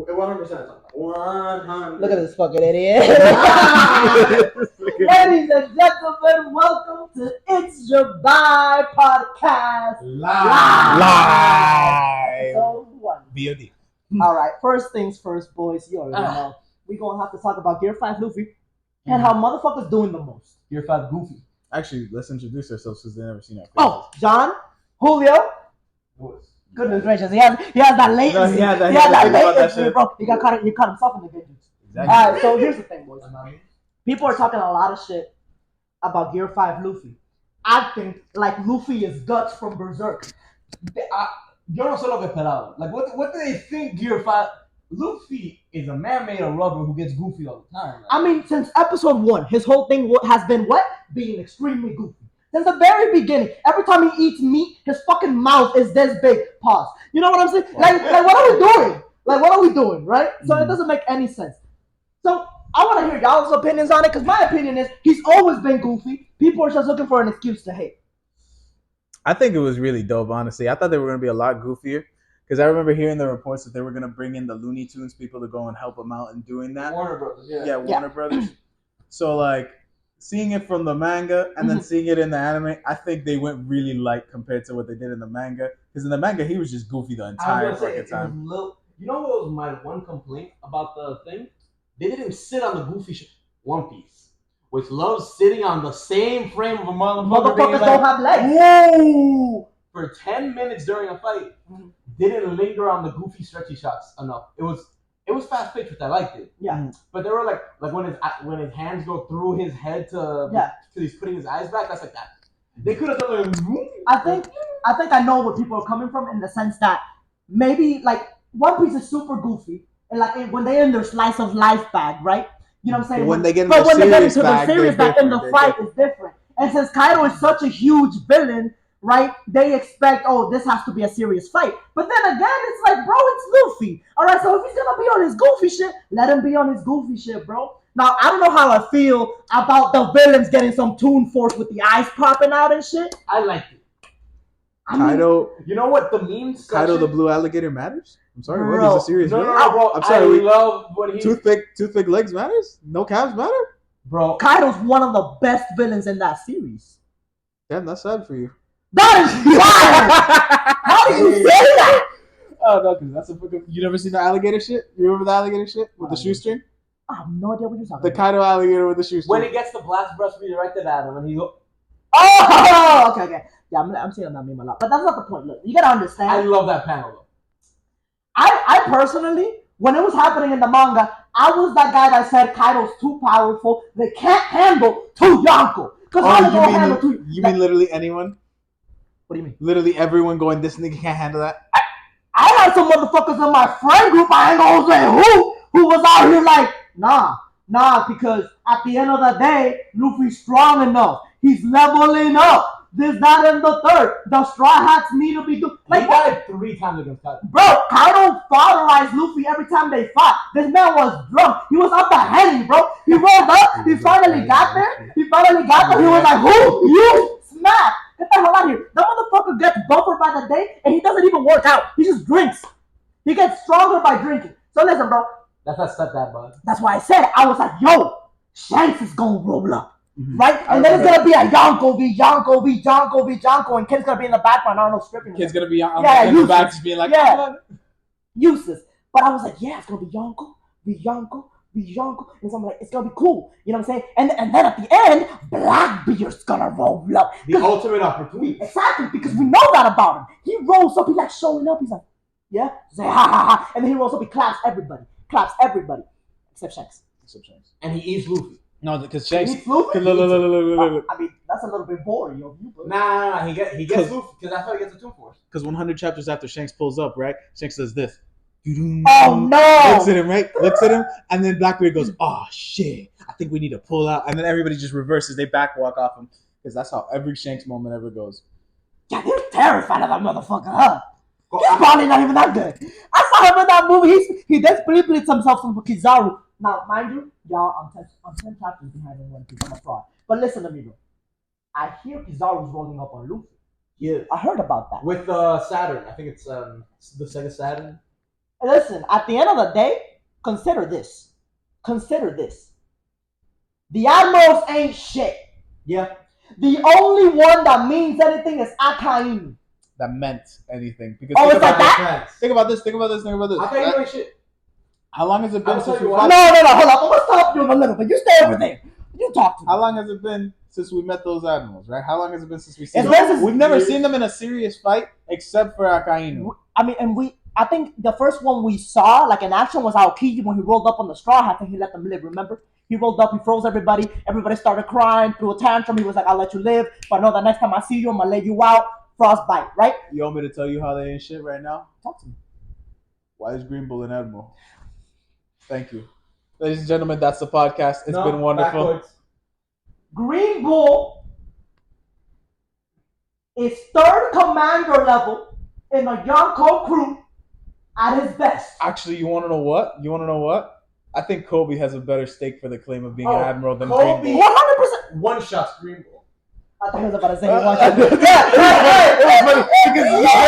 100%. 100. Look at this fucking idiot. Ladies and gentlemen, welcome to It's Yabai podcast. Live. So one. VOD. All right. First things first, boys. You already know. We're gonna have to talk about Gear 5 Luffy and how motherfuckers doing the most. Gear 5 Goofy. Actually, let's introduce ourselves because they've never seen our faces. Oh, John, Julio. Goodness gracious, he has that latency. No, he has that latency, bro. He caught himself in the digits. Exactly. All right, so here's the thing, boys. People are talking a lot of shit about Gear 5 Luffy. I think like Luffy is Guts from Berserk. Yo no sé lo que esperaba. Like, what do they think Gear 5? Luffy is a man made of rubber who gets goofy all the time. Right? I mean, since episode 1, his whole thing has been what? Being extremely goofy. Since the very beginning, every time he eats meat, his fucking mouth is this big. Pause. You know what I'm saying? Like what are we doing? Like, what are we doing, right? So it doesn't make any sense. So I want to hear y'all's opinions on it, because my opinion is he's always been goofy. People are just looking for an excuse to hate. I think it was really dope, honestly. I thought they were going to be a lot goofier, because I remember hearing the reports that they were going to bring in the Looney Tunes people to go and help them out in doing that. Warner Brothers, Yeah, Warner Brothers. So, like, seeing it from the manga and then seeing it in the anime, I think they went really light compared to what they did in the manga. Because in the manga, he was just goofy the entire fucking time. You know what was my one complaint about the thing? They didn't sit on the goofy shit. One Piece, which loves sitting on the same frame of a motherfucker. Motherfuckers don't have legs. Whoa! For 10 minutes during a fight, didn't linger on the goofy stretchy shots enough. It was fast paced, which I liked it. Yeah. But they were like when his hands go through his head because he's putting his eyes back. That's like that. They could have done it. I think I know where people are coming from, in the sense that maybe like One Piece is super goofy, and like when they're in their slice of life bag, right? You know what I'm saying? When they get into the serious bag in the fight is different. And since Kaido is such a huge villain, right? They expect, this has to be a serious fight. But then again, it's like, bro, it's Luffy. All right, so if he's gonna be on his goofy shit, let him be on his goofy shit, bro. Now, I don't know how I feel about the villains getting some Toon Force with the eyes popping out and shit. I liked it. Kaido, you know what the memes? Kaido the blue alligator matters? I'm sorry, bro, what? He's a serious villain? No, bro. I'm sorry. I love what he... Toothpick legs matters? No calves matter? Bro. Kaido's one of the best villains in that series. Damn, that's sad for you. That is wild! How do you say that? Oh, no, because that's a fucking... You never seen the alligator shit? You remember the alligator shit with the shoestring? I have no idea what you're talking about. The Kaido alligator with the shoestring. When he gets the blast brush redirected at him and he go... Oh, okay. Yeah, I'm seeing that meme a lot. But that's not the point. Look, you gotta understand. I love that panel, though. I personally, when it was happening in the manga, I was that guy that said Kaido's too powerful. They can't handle two Yonko. You mean literally anyone? What do you mean? Literally everyone going, this nigga can't handle that? I had some motherfuckers in my friend group, I ain't gonna say who was out here like, nah, because at the end of the day, Luffy's strong enough. He's leveling up. This, that, and the third. The Straw Hats need to be doing. Like, he died 3 times against Kaido. Bro, Kaido fatherized Luffy every time they fought. This man was drunk. He was up the henny, bro. He rolled up. He finally got there. He was like, who? You? Smack. Get the hell out of here. That motherfucker gets buffered by the day, and he doesn't even work out. He just drinks. He gets stronger by drinking. So listen, bro. That's not stepdad, bud. That's why I said it. I was like, yo, Shanks is going to roll up. Right? And then it's going to be a Yonko v. Yonko v. Yonko v. Yonko, and Kid's going to be in the background. I don't know, scripting. Kid's going to be in the back just being like, useless. But I was like, yeah, it's going to be Yonko v. Yonko v. Yonko. And so I'm like, it's going to be cool. You know what I'm saying? And then at the end, Blackbeard's going to roll up. The ultimate opportunity. Exactly, because we know that about him. He rolls up, he's like showing up. He's like, yeah? He's like, ha ha ha. And then he rolls up, he claps everybody. Except Shanks. And he eats Luffy. No, because Shanks. Look. I Because mean, that's a little bit boring, yo. Nah. He gets Luffy because that's how he gets the Toon Force. Because 100 chapters after Shanks pulls up, right? Shanks does this. Oh no! Looks at him, right? Looks at him, and then Blackbeard goes, "Oh shit! I think we need to pull out." And then everybody just reverses. They backwalk off him because that's how every Shanks moment ever goes. Yeah, they're terrified of that motherfucker, huh? He's probably not even that good. I saw him in that movie. He desperately himself from Kizaru. Now, mind you, y'all, I'm 10 chapters behind in One Piece. I'm a fraud. But listen to me, bro. I hear Kizaru's rolling up on Luffy. Yeah, I heard about that. With Saturn. I think it's the Sega Saturn. Listen, at the end of the day, consider this. Consider this. The admirals ain't shit. Yeah. The only one that means anything is Akainu. That meant anything. Because Oh, think it's like about that? this. Think about this. Akainu ain't shit. How long has it been I'll since tell we you fought? No, hold up. I'm gonna stop you in a little bit. You stay over there. You talk to me. How long has it been since we met those admirals, right? How long has it been since we've seen It's them? been We've never seen them in a serious fight except for Akainu. I mean, I think the first one we saw, like in action, was Aokiji when he rolled up on the straw hat and he let them live. Remember? He rolled up, he froze everybody. Everybody started crying, threw a tantrum. He was like, "I'll let you live, but no, the next time I see you, I'm gonna lay you out." Frostbite, right? You want me to tell you how they ain't shit right now? Talk to me. Why is Green Bull an admiral? Thank you. Ladies and gentlemen, that's the podcast. It's been wonderful. Backwards. Green Bull is third commander level in a Yonko crew at his best. Actually, you want to know what? I think Kobe has a better stake for the claim of being an admiral than Kobe. Green Bull. 100%. One shot Green Bull. I thought he was about to say he wants It was funny because I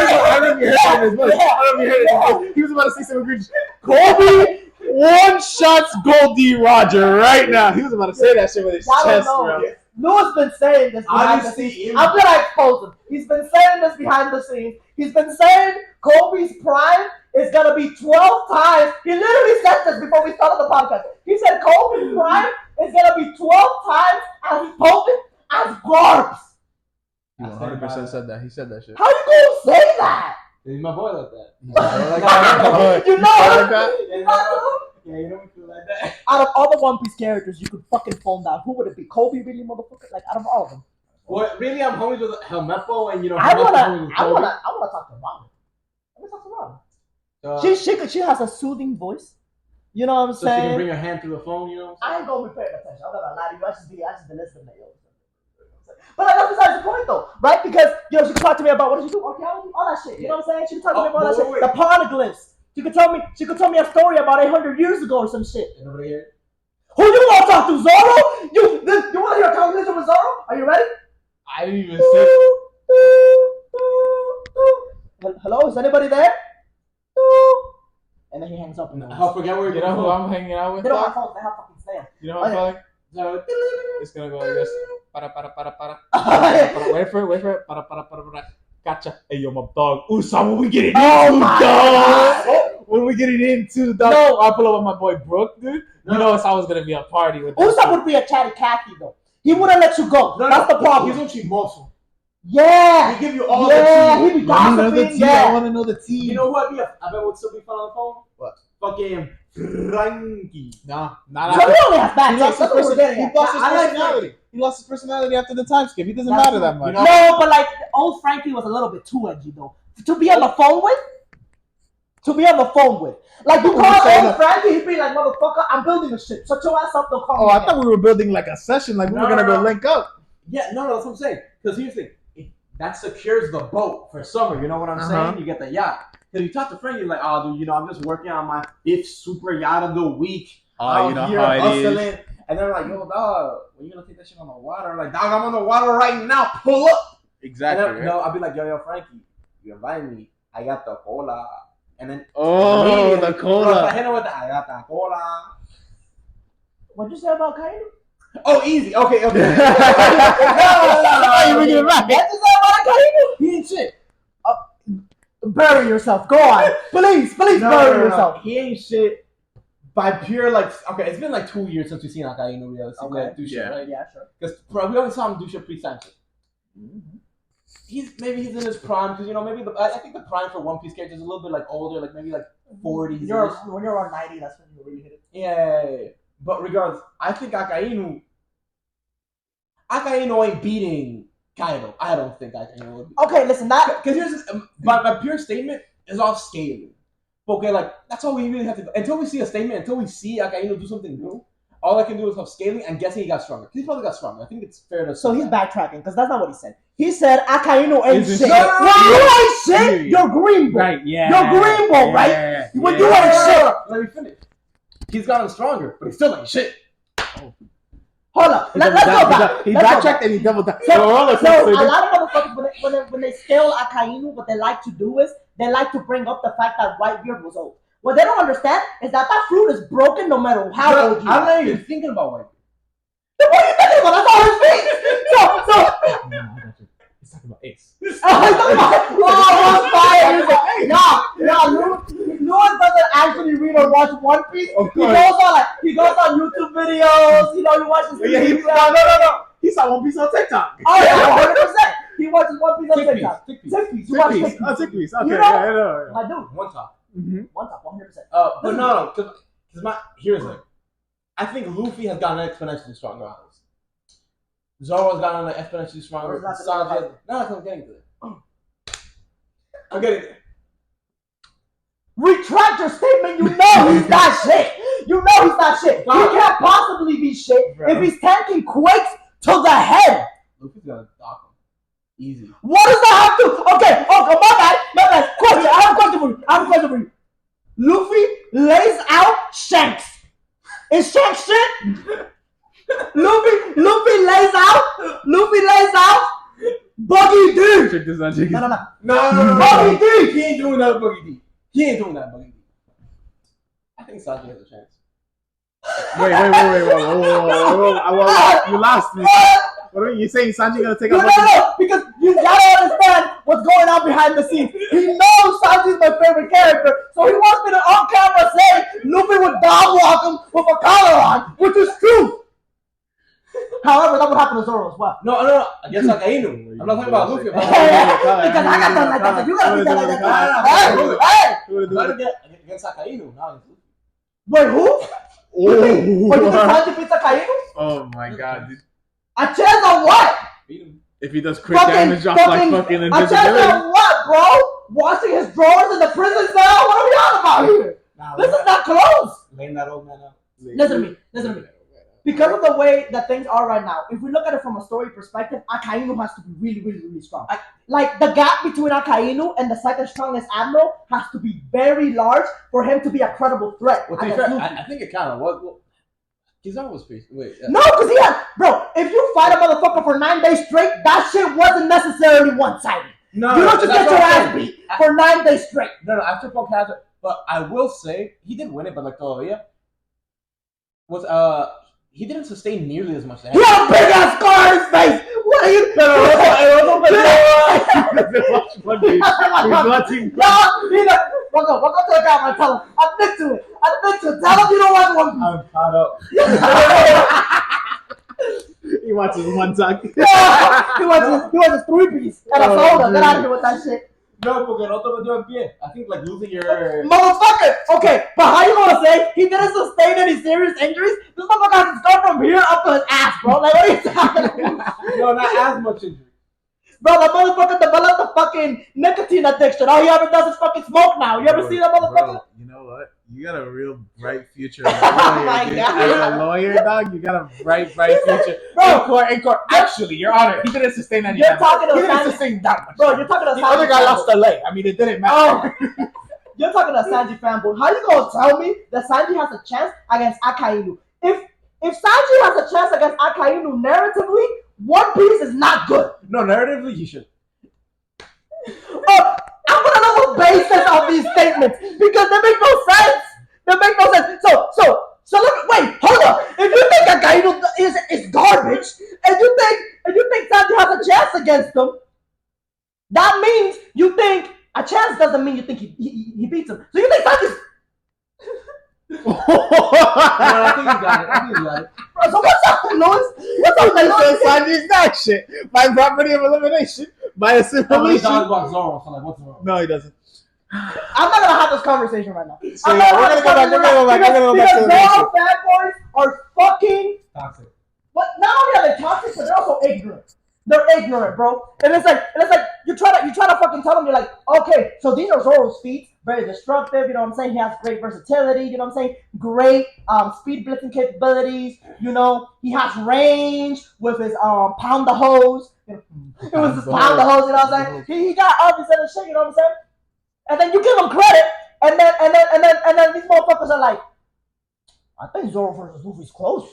don't know if you heard it in his voice. I don't know if you heard it. He was about to say something green. Kobe one shots Goldie Roger right now. He was about to say that shit with his chest, bro. Lou's been saying this behind the scenes. I'm gonna expose him. He's been saying this behind the scenes. He's been saying Kobe's prime is gonna be 12 times. He literally said this before we started the podcast. He said Kobe's prime is gonna be 12 times as potent as Garbs. He 100% said that. He said that shit. How you gonna say that? He's my boy like that. You know Yeah, you don't feel like that. out of all the One Piece characters you could fucking phone down, who would it be? Kobe really, motherfucker? Like out of all of them. Well, really, I'm homies with Helmeppo, and I wanna Kobe. talk to Robin. Let me talk to Robin. She has a soothing voice. You know what I'm so saying? she can bring her hand through the phone, you know? I ain't gonna be paying attention. I'm not gonna lie to you. I just be listening to you. But like, that's besides the point though, right? Because she can talk to me about what did you do, archaeology, all that shit. You know what I'm saying? She can talk to me about all that shit. The poneglyphs. She could tell me a story about 800 years ago or some shit. Nobody here? Who you want to talk to, Zoro? You want to hear a conversation with Zoro? Are you ready? I didn't even say. Hello, is anybody there? And then he hangs up. I'll forget where You know who I'm hanging out with? They don't have phones. They have fucking stands. You know how I'm calling? No. It's gonna go like this. Para. Wait for it. Para. Gotcha. Hey, yo, my dog. Usa, when we get it dog. When we get it into, dog. No, I pull up with my boy Brooke, dude. You know it's always gonna be a party with Usa would be a chatty Cathy, though. He wouldn't let you go. That's the problem. He's actually muscle. Yeah. He give you all the tea. He be gossiping. I want to know the tea. You know what? I bet would still be fun on the phone. What? Fucking Frankie. Nah, So he only has back. He lost his personality. He lost his personality after the time skip. He doesn't matter that much. No, but like old Frankie was a little bit too edgy though. To be on the phone with. Like you call old Frankie, he'd be like, "Motherfucker, I'm building a shit. Shut your ass up, don't call me." I thought we were building like a session, like we were gonna go link up. Yeah, no, that's what I'm saying. Because here's the thing, that secures the boat for summer. You know what I'm saying? You get the yacht. Because you talk to Frankie, like, "Oh, dude, I'm just working on my 5th super yacht of the week. You know how it is." And they're like, "Yo, dog, when you gonna take that shit on the water?" I'm like, "Dog, I'm on the water right now. Pull up." Exactly. And then, I'll be like, "Yo, Frankie, you invite me. I got the cola." And then the cola. I got the cola. What'd you say about Kainu? Oh, easy. Okay. No, you bringing it back. What'd you say about Kainu? He ain't shit. Bury yourself. Go on. Please bury yourself. He ain't shit. By pure it's been like 2 years since we've seen Akainu realistically do shit, right? Yeah, sure. Because we only saw him do shit pre-time. He's in his prime because maybe I think the prime for One Piece characters is a little bit like older, like maybe like 40s. When you're around 90, that's when you really hit it. Yeah. But regardless, I think Akainu ain't beating Kaido. I don't think Akainu would be. Okay, listen, because here's this, my pure statement is off scaling. Okay, like that's all we really have to do. Until we see a statement, until we see Akainu do something new, all I can do is off scaling and guessing he got stronger. He probably got stronger. I think it's fair to say. So he's backtracking because that's not what he said. He said Akainu ain't shit. No, you ain't shit. You're Green Bull. Right, yeah. You're Green Bull, right? When you ain't shit. Let me finish. He's gotten stronger, but he still ain't shit. Hold up. Let's go back. He backtracked and he doubled down. So a lot of motherfuckers, when they scale Akainu, what they like to do is they like to bring up the fact that Whitebeard was old. What they don't understand is that fruit is broken no matter how old you I'm are. not even thinking about wiping. Then what are you thinking about? That's all his feet. He's talking about Ace. Oh, fire! Lewis doesn't actually read or watch One Piece. He goes on YouTube videos. You know, he watches. No. He saw One Piece on TikTok. Oh yeah, 100%. He watches One Piece on TikTok. Tick piece. Tick piece. Okay, You know? yeah. I do. One top. One top, 100%. But no, because here's it. I think Luffy has gotten exponentially stronger on this. Zoro has gotten exponentially stronger. Sanji. No, I'm getting to it. I'm getting there. Retract your statement. You know he's not shit. You know he's not shit. He can't possibly be shit if he's tanking Quakes to the head. Luffy's gonna dock him. Easy. What does that have to? Okay, my bad. Question. I have a question for you. Luffy lays out Shanks. Is Shanks shit? Luffy lays out Buggy D. Check this out. No. Buggy D. He ain't doing that, Buggy D. I think Sanji has a chance. Wait. You lost me. What are you saying? Sanji gonna take No, because you gotta understand what's going on behind the scenes. He knows Sanji's my favorite character, so he wants me to on camera say Luffy would dog walk him with a collar on, which is true. However, that would happen to Zoro as well. No. Against Akainu. I'm not talking about Luffy. Because I got done like that. You gotta be done like that. Hey! Against Akainu, not against Luffy. Wait, who? Wait, you think Sanji beats Akainu? Oh my god, dude. A chance on what? Beat him. If he does quick damage off like fucking a chance invisibility. on what, bro? Washing his drawers in the prison cell? What are we on about here? This is not close. Laying that old man out. Listen to me. Because of the way that things are right now, if we look at it from a story perspective, Akainu has to be really strong. Like, the gap between Akainu and the second strongest admiral has to be very large for him to be a credible threat. Well, to be fair, I think it kind of was. Well, Kizaru was pretty. Wait. No, because he had. Bro, if you fight a motherfucker for 9 days straight, that shit wasn't necessarily one-sided. No, you don't just get your ass beat for 9 days straight. No, after Punk has it. But I will say, he did win it, but like todavía was he didn't sustain nearly as much damage. He had a big ass scar on his face. What are you? Welcome to the camera. Tell him. Admit to it. Tell him you don't want One Piece. I'm caught up. He watches one time. He watches 3 Piece and a soda. Get out of here with that shit. No, porque el otro metió en pie. I think like losing your motherfucker. Okay, but how you gonna say he didn't sustain any serious injuries? This motherfucker has to start from here up to his ass, bro. Like, what are you talking about? No, not as much injury. Bro, that motherfucker developed a fucking nicotine addiction. All he ever does is fucking smoke now. You ever see that motherfucker? Bro, you know what? You got a real bright future as a lawyer. Oh my God. As a lawyer, dog, you got a bright future. Bro, in court. Actually, Your Honor, he didn't sustain any you're talking to He didn't Sanji. sustain that much. Bro, you're talking to The Sanji. other guy lost a leg. I mean, it didn't matter. Oh. You're talking to Sanji fanboy. How you gonna tell me that Sanji has a chance against Akainu? If Sanji has a chance against Akainu narratively, One Piece is not good. No, narratively, he should. I'm gonna know the basis of these statements because they make no sense. So wait, hold up. If you think Akainu is garbage, and you think Sanji has a chance against him, that means you think a chance doesn't mean you think he beats him. So you think Sanji's. No, I think you got it. Bro, so what's up, Lewis? What's up, Lewis? Sanji's not shit. By property of elimination. By assimilation. No, he doesn't. I'm not gonna have this conversation right now. So, we're gonna go back. We're gonna go back to the Zoro fanboys are fucking Toxic. But not only are they toxic, but they're also ignorant. They're ignorant, bro. And it's like you try to fucking tell them, you're like, okay, so these are Zoro's feats, very destructive, you know what I'm saying? He has great versatility, you know what I'm saying? Great speed blitzing capabilities, you know, he has range with his pound the hose. It was his pound the hose, you know what I'm saying? He got all this other shit, you know what I'm saying? And then you give him credit, and then these motherfuckers are like, I think Zoro versus Luffy's close.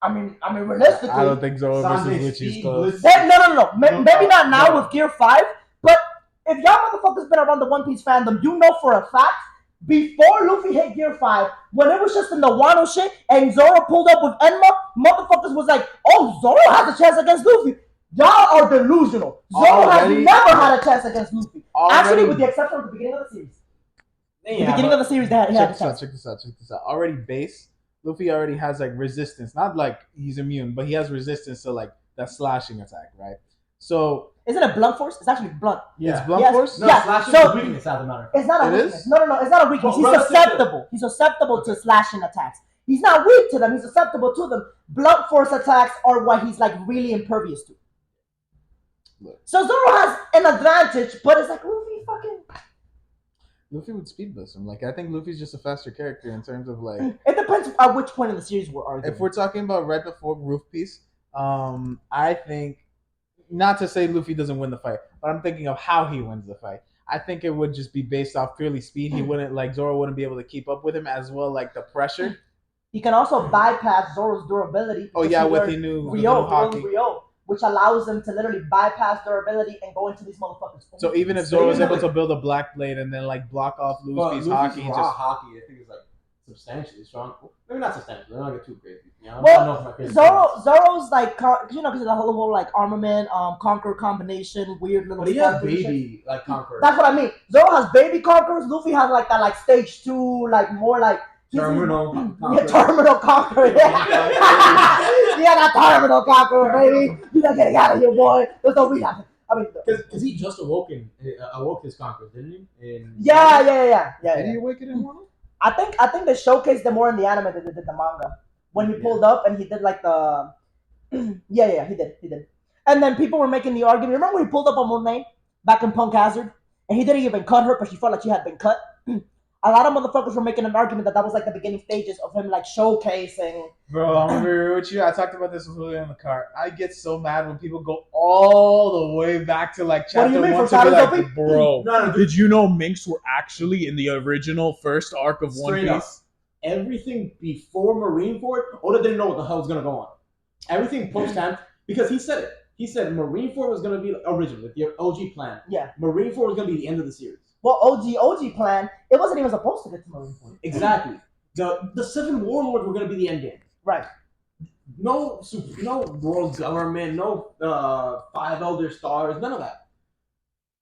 I mean, realistically, I don't think Zoro versus Luffy's close. No. Maybe not now with Gear 5, but if y'all motherfuckers been around the One Piece fandom, you know for a fact before Luffy hit Gear 5, when it was just in the Wano shit and Zoro pulled up with Enma, motherfuckers was like, oh, Zoro has a chance against Luffy. Y'all are delusional. Zoro has never had a chance against Luffy. Actually, with the exception of the beginning of the series. The beginning of the series, that he had a chance. Check this out. Already base, Luffy already has like resistance. Not like he's immune, but he has resistance to like that slashing attack, right? So isn't it blunt force? It's actually blunt. Yeah, it's blunt force. No, slashing is a weakness, as a matter of fact. It's not a weakness. No, it's not a weakness. He's susceptible. He's susceptible to slashing attacks. He's not weak to them. He's susceptible to them. Blunt force attacks are what he's like really impervious to. Look. So Zoro has an advantage, but it's like Luffy would speed bust him. Like I think Luffy's just a faster character in terms of like. It depends at which point in the series we're arguing. If we're talking about right before Roof Piece, I think. Not to say Luffy doesn't win the fight, but I'm thinking of how he wins the fight. I think it would just be based off purely speed. He wouldn't like Zoro wouldn't be able to keep up with him as well, like the pressure. He can also bypass Zoro's durability. Oh yeah, with the new Rio, which allows him to literally bypass durability and go into these motherfuckers. So even if Zoro was able to build a black blade and then like block off Luffy's hockey, hockey, I think is like substantially strong. Maybe not substantially. They're not get too crazy. You know? Well, Zoro's like because of the whole like armament, conqueror combination, weird little. But he has baby like conquerors. That's what I mean. Zoro has baby conquerors. Luffy has like that like stage 2, like more like terminal conqueror. Yeah, that terminal conqueror, baby. You gotta get out of here, boy. There's no we have. I mean, because he just awoke his conquerors, didn't he? Yeah. Did he awaken in one? I think they showcased them more in the anime than they did the manga. When he pulled up and he did like the yeah, he did. And then people were making the argument. Remember when he pulled up on Moon Knight back in Punk Hazard? And he didn't even cut her, but she felt like she had been cut. A lot of motherfuckers were making an argument that was like the beginning stages of him like showcasing. Bro, I'm gonna be real with you. I talked about this with Julio in the car. I get so mad when people go all the way back to like chapter 1 to be like, bro, did you know Minks were actually in the original first arc of One Piece? Everything before Marineford, Oda didn't know what the hell was gonna go on. Everything post-time, because he said it. He said Marineford was gonna be originally the OG plan. Yeah. Marineford was gonna be the end of the series. Well, OG plan, it wasn't even supposed to get to Marineford. Exactly. The 7 warlords were gonna be the end game. Right. No world government, no 5 elder stars, none of that.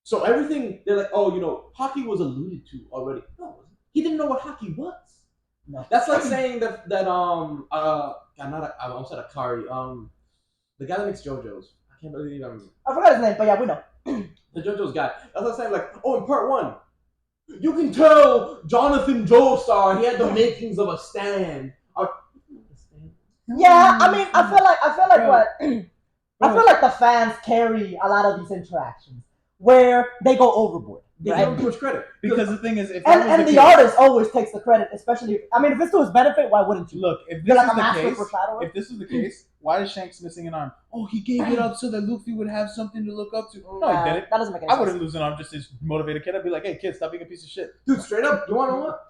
So everything they're like, hockey was alluded to already. No, he didn't know what hockey was. No. That's like saying that I almost said Akari. The guy that makes JoJo's. I can't believe I forgot his name, but yeah, we know. The JoJo's guy. That's like saying like, in part 1, you can tell Jonathan Joestar he had the makings of a stand. Yeah, I mean, I feel like the fans carry a lot of these interactions where they go overboard. They give him too much credit. Because the thing is, if the artist always takes the credit, especially if it's to his benefit, why wouldn't you? Look, if this is the case, why is Shanks missing an arm? Oh, he gave it up so that Luffy would have something to look up to. No, he didn't. That doesn't make any sense. I wouldn't lose an arm just to motivate a kid. I'd be like, hey, kid, stop being a piece of shit. Dude, straight up, you want to know what?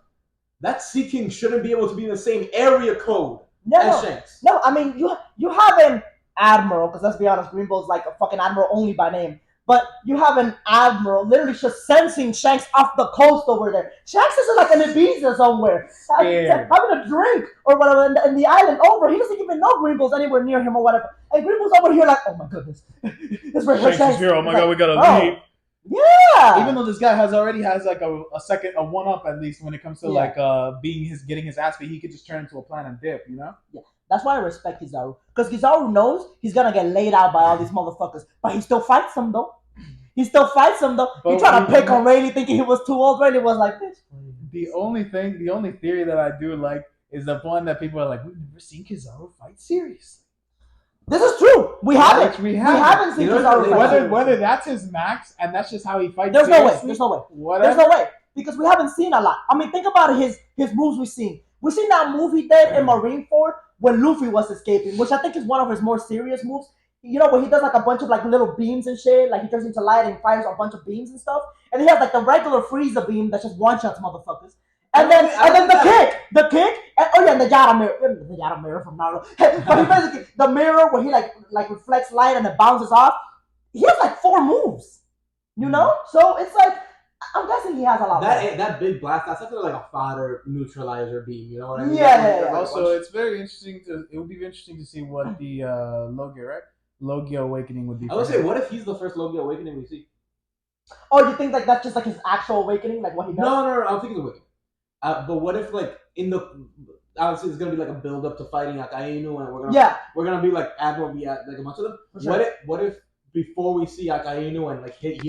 That Sea King shouldn't be able to be in the same area code as Shanks. No, I mean, you have an admiral, because let's be honest, Green Bull's like a fucking admiral only by name. But you have an admiral literally just sensing Shanks off the coast over there. Shanks is like an Ibiza somewhere, having a drink or whatever, and the island over. He doesn't even know Green Bull's anywhere near him or whatever. And Green Bull's over here like, oh my goodness, this is Shanks is here. Oh my god, we gotta leave. Yeah. Even though this guy already has like a 1-up at least when it comes to getting his ass beat, he could just turn into a plan and dip, you know? Yeah. That's why I respect Kizaru. Because Kizaru knows he's gonna get laid out by all these motherfuckers. But he still fights them though. He tried to pick on Rayleigh thinking he was too old. Rayleigh was like, bitch. The only theory that I do like is the one that people are like, we've never seen Kizaru fight seriously. This is true. We haven't seen Kizaru fight. Whether that's his max and that's just how he fights. There's no way. Because we haven't seen a lot. I mean, think about his moves we've seen. We've seen that move he did in Marineford when Luffy was escaping, which I think is one of his more serious moves. You know, where he does like a bunch of like little beams and shit, like he turns into light and fires a bunch of beams and stuff. And he has like the regular Frieza beam that just one-shots motherfuckers. And then the kick, and the Yada mirror from Naruto. But he basically, the mirror where he like reflects light and it bounces off. He has like 4 moves, you know? So it's like, I'm guessing he has a lot. That big blast, that's like a fodder neutralizer beam. You know what I mean? Yeah. Also, it's very interesting it would be interesting to see what the Logia Awakening would be. I would say, what if he's the first Logia Awakening we see? Oh, you think like that's just like his actual awakening, like what he does? No. I don't think it's Awakening. But what if like obviously it's gonna be like a build up to fighting Akainu, and we're gonna be like Admiral be at like a bunch of them. Sure. What if before we see Akainu and like he's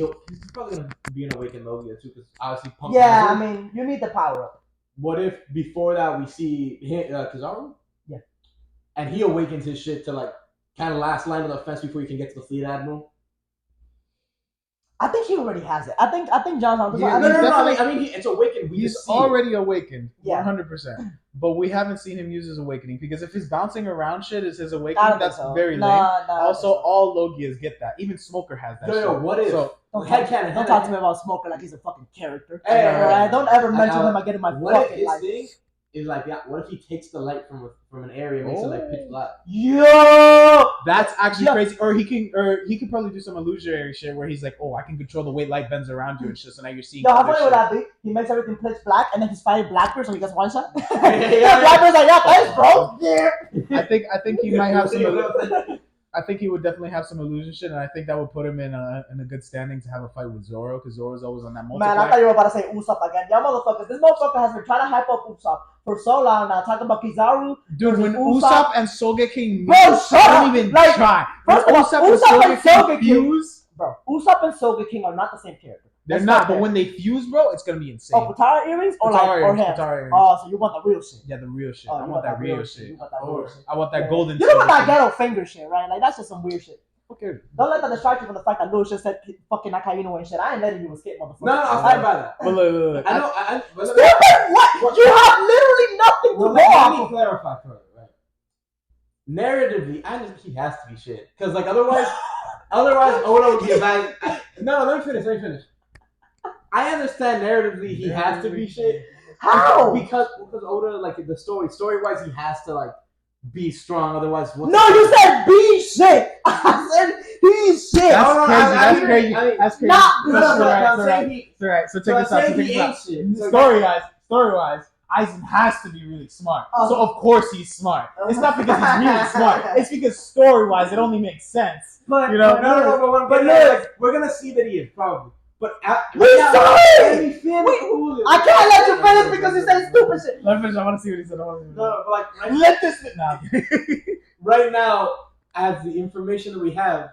probably gonna be an awakened Logia too, because obviously Punk. Yeah, I mean you need the power up. What if before that we see Kizaru? Yeah. And he awakens his shit to like kind of last line of defense before you can get to the fleet admiral. I think he already has it. I think John. Yeah, no. I mean, it's awakened. He's already awakened, 100%. But we haven't seen him use his awakening, because if he's bouncing around shit is his awakening, that's very lame. Also, all Logias get that. Even Smoker has that. No, what if? So, don't talk to me about Smoker like he's a fucking character. Hey, don't ever mention him again in my fucking life. Thing is like, what if he takes the light from an area and makes it like pitch black? Yo, that's actually crazy. Or he could probably do some illusionary shit where he's like, oh, I can control the way light bends around you and shit. So now you're seeing. Yo, how funny would that be? He makes everything pitch black, and then he's fighting Blackbird, so he gets one shot. Blackbird's like, yeah, thanks, bro. Yeah. I think he might have some. I think he would definitely have some illusion shit, and I think that would put him in a good standing to have a fight with Zoro, because Zoro's always on that multiplier. Man, I thought you were about to say Usopp again. Y'all motherfuckers, this motherfucker has been trying to hype up Usopp for so long now, talking about Kizaru. Dude, when Usopp and Sogeking don't even try. First of all, Usopp and Sogeking, bro, Usopp and Sogeking are not the same character. They're not, but when they fuse, bro, it's gonna be insane. Oh, Potara earrings or hands? Oh, so you want the real shit? Yeah, the real shit. I want that real shit. You want that real shit. I want that golden. You don't want that ghetto finger shit, right? Like that's just some weird shit. Okay. Don't let that distract you from the fact that Lucius said fucking Akainu and shit. I ain't letting you escape, motherfucker. No, I'm fine by that. But look. I know. What? You have literally nothing to go off. Let me clarify for it, right? Narratively, I think he has to be shit, because like otherwise Oda would be a bad. No, let me finish. I understand narratively he has to be shit. How? Because Oda, like the story wise, he has to like be strong. Otherwise, you said be shit. I said be shit. That's crazy. That's crazy. Not right. So check this out. Story-wise, Aizen has to be really smart. So of course he's smart. It's not because he's really smart. It's because story-wise, it only makes sense. But we're gonna see that he is probably. But I can't let you finish because he said stupid shit. Let me finish. I want to see what he said. No, but like let this now. Right now, as the information that we have,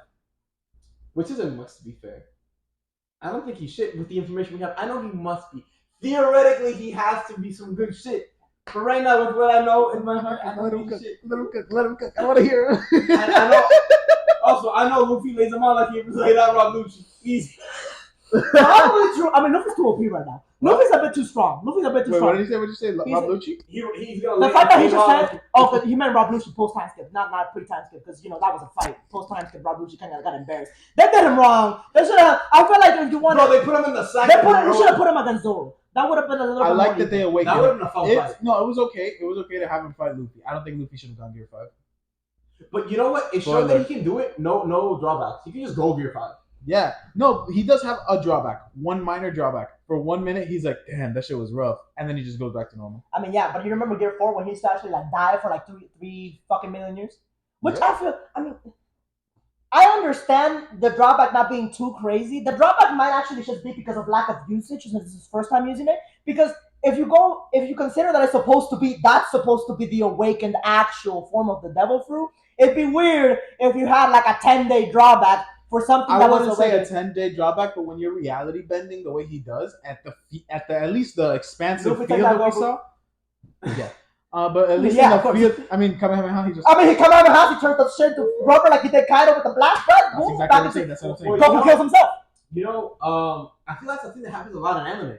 which isn't much to be fair, I don't think he's shit with the information we have. I know he must be. Theoretically, he has to be some good shit. But right now, with what I know in my heart, I know he's shit. Let him cook. I want to hear him. I know. Also, I know Luffy lays him out like he laid out Rob Lucci. Easy. Probably true. I mean, Luffy's too OP right now. Luffy's a bit too strong. What did you say? What did you say? Rob Lucci? He's gonna. The fact that he just said, because he meant Rob Lucci post time skip, not pre-time skip, because that was a fight. Post time skip, Rob Lucci kind of got embarrassed. They did him wrong. They should have. I feel like if you want, they put him in the second. You should have put him against Zoro. That would have been a little. I like that they awakened. That would have been a fun fight. No, it was okay. It was okay to have him fight Luffy. I don't think Luffy should have gone Gear 5. But you know what? It showed that he can do it. No drawbacks. He can just go Gear 5. Yeah. No, he does have a drawback. One minor drawback. For 1 minute, he's like, damn, that shit was rough. And then he just goes back to normal. I mean, yeah, but you remember Gear 4 when he used to actually like die for like three fucking million years? Which I feel, I understand the drawback not being too crazy. The drawback might actually just be because of lack of usage, since this is his first time using it. Because if you consider that that's supposed to be the awakened actual form of the devil fruit, it'd be weird if you had like a 10-day drawback for something that was I wouldn't say a 10-day drawback, but when you're reality bending the way he does at least the expansive field that we saw, yeah. But at least in the field, Kamehameha, Kamehameha, he turned the shit to rubber like he did Kaido with the black blood. That's exactly what I'm saying. That's what I'm saying. Goku kills himself. I feel that's the thing that happens a lot in anime,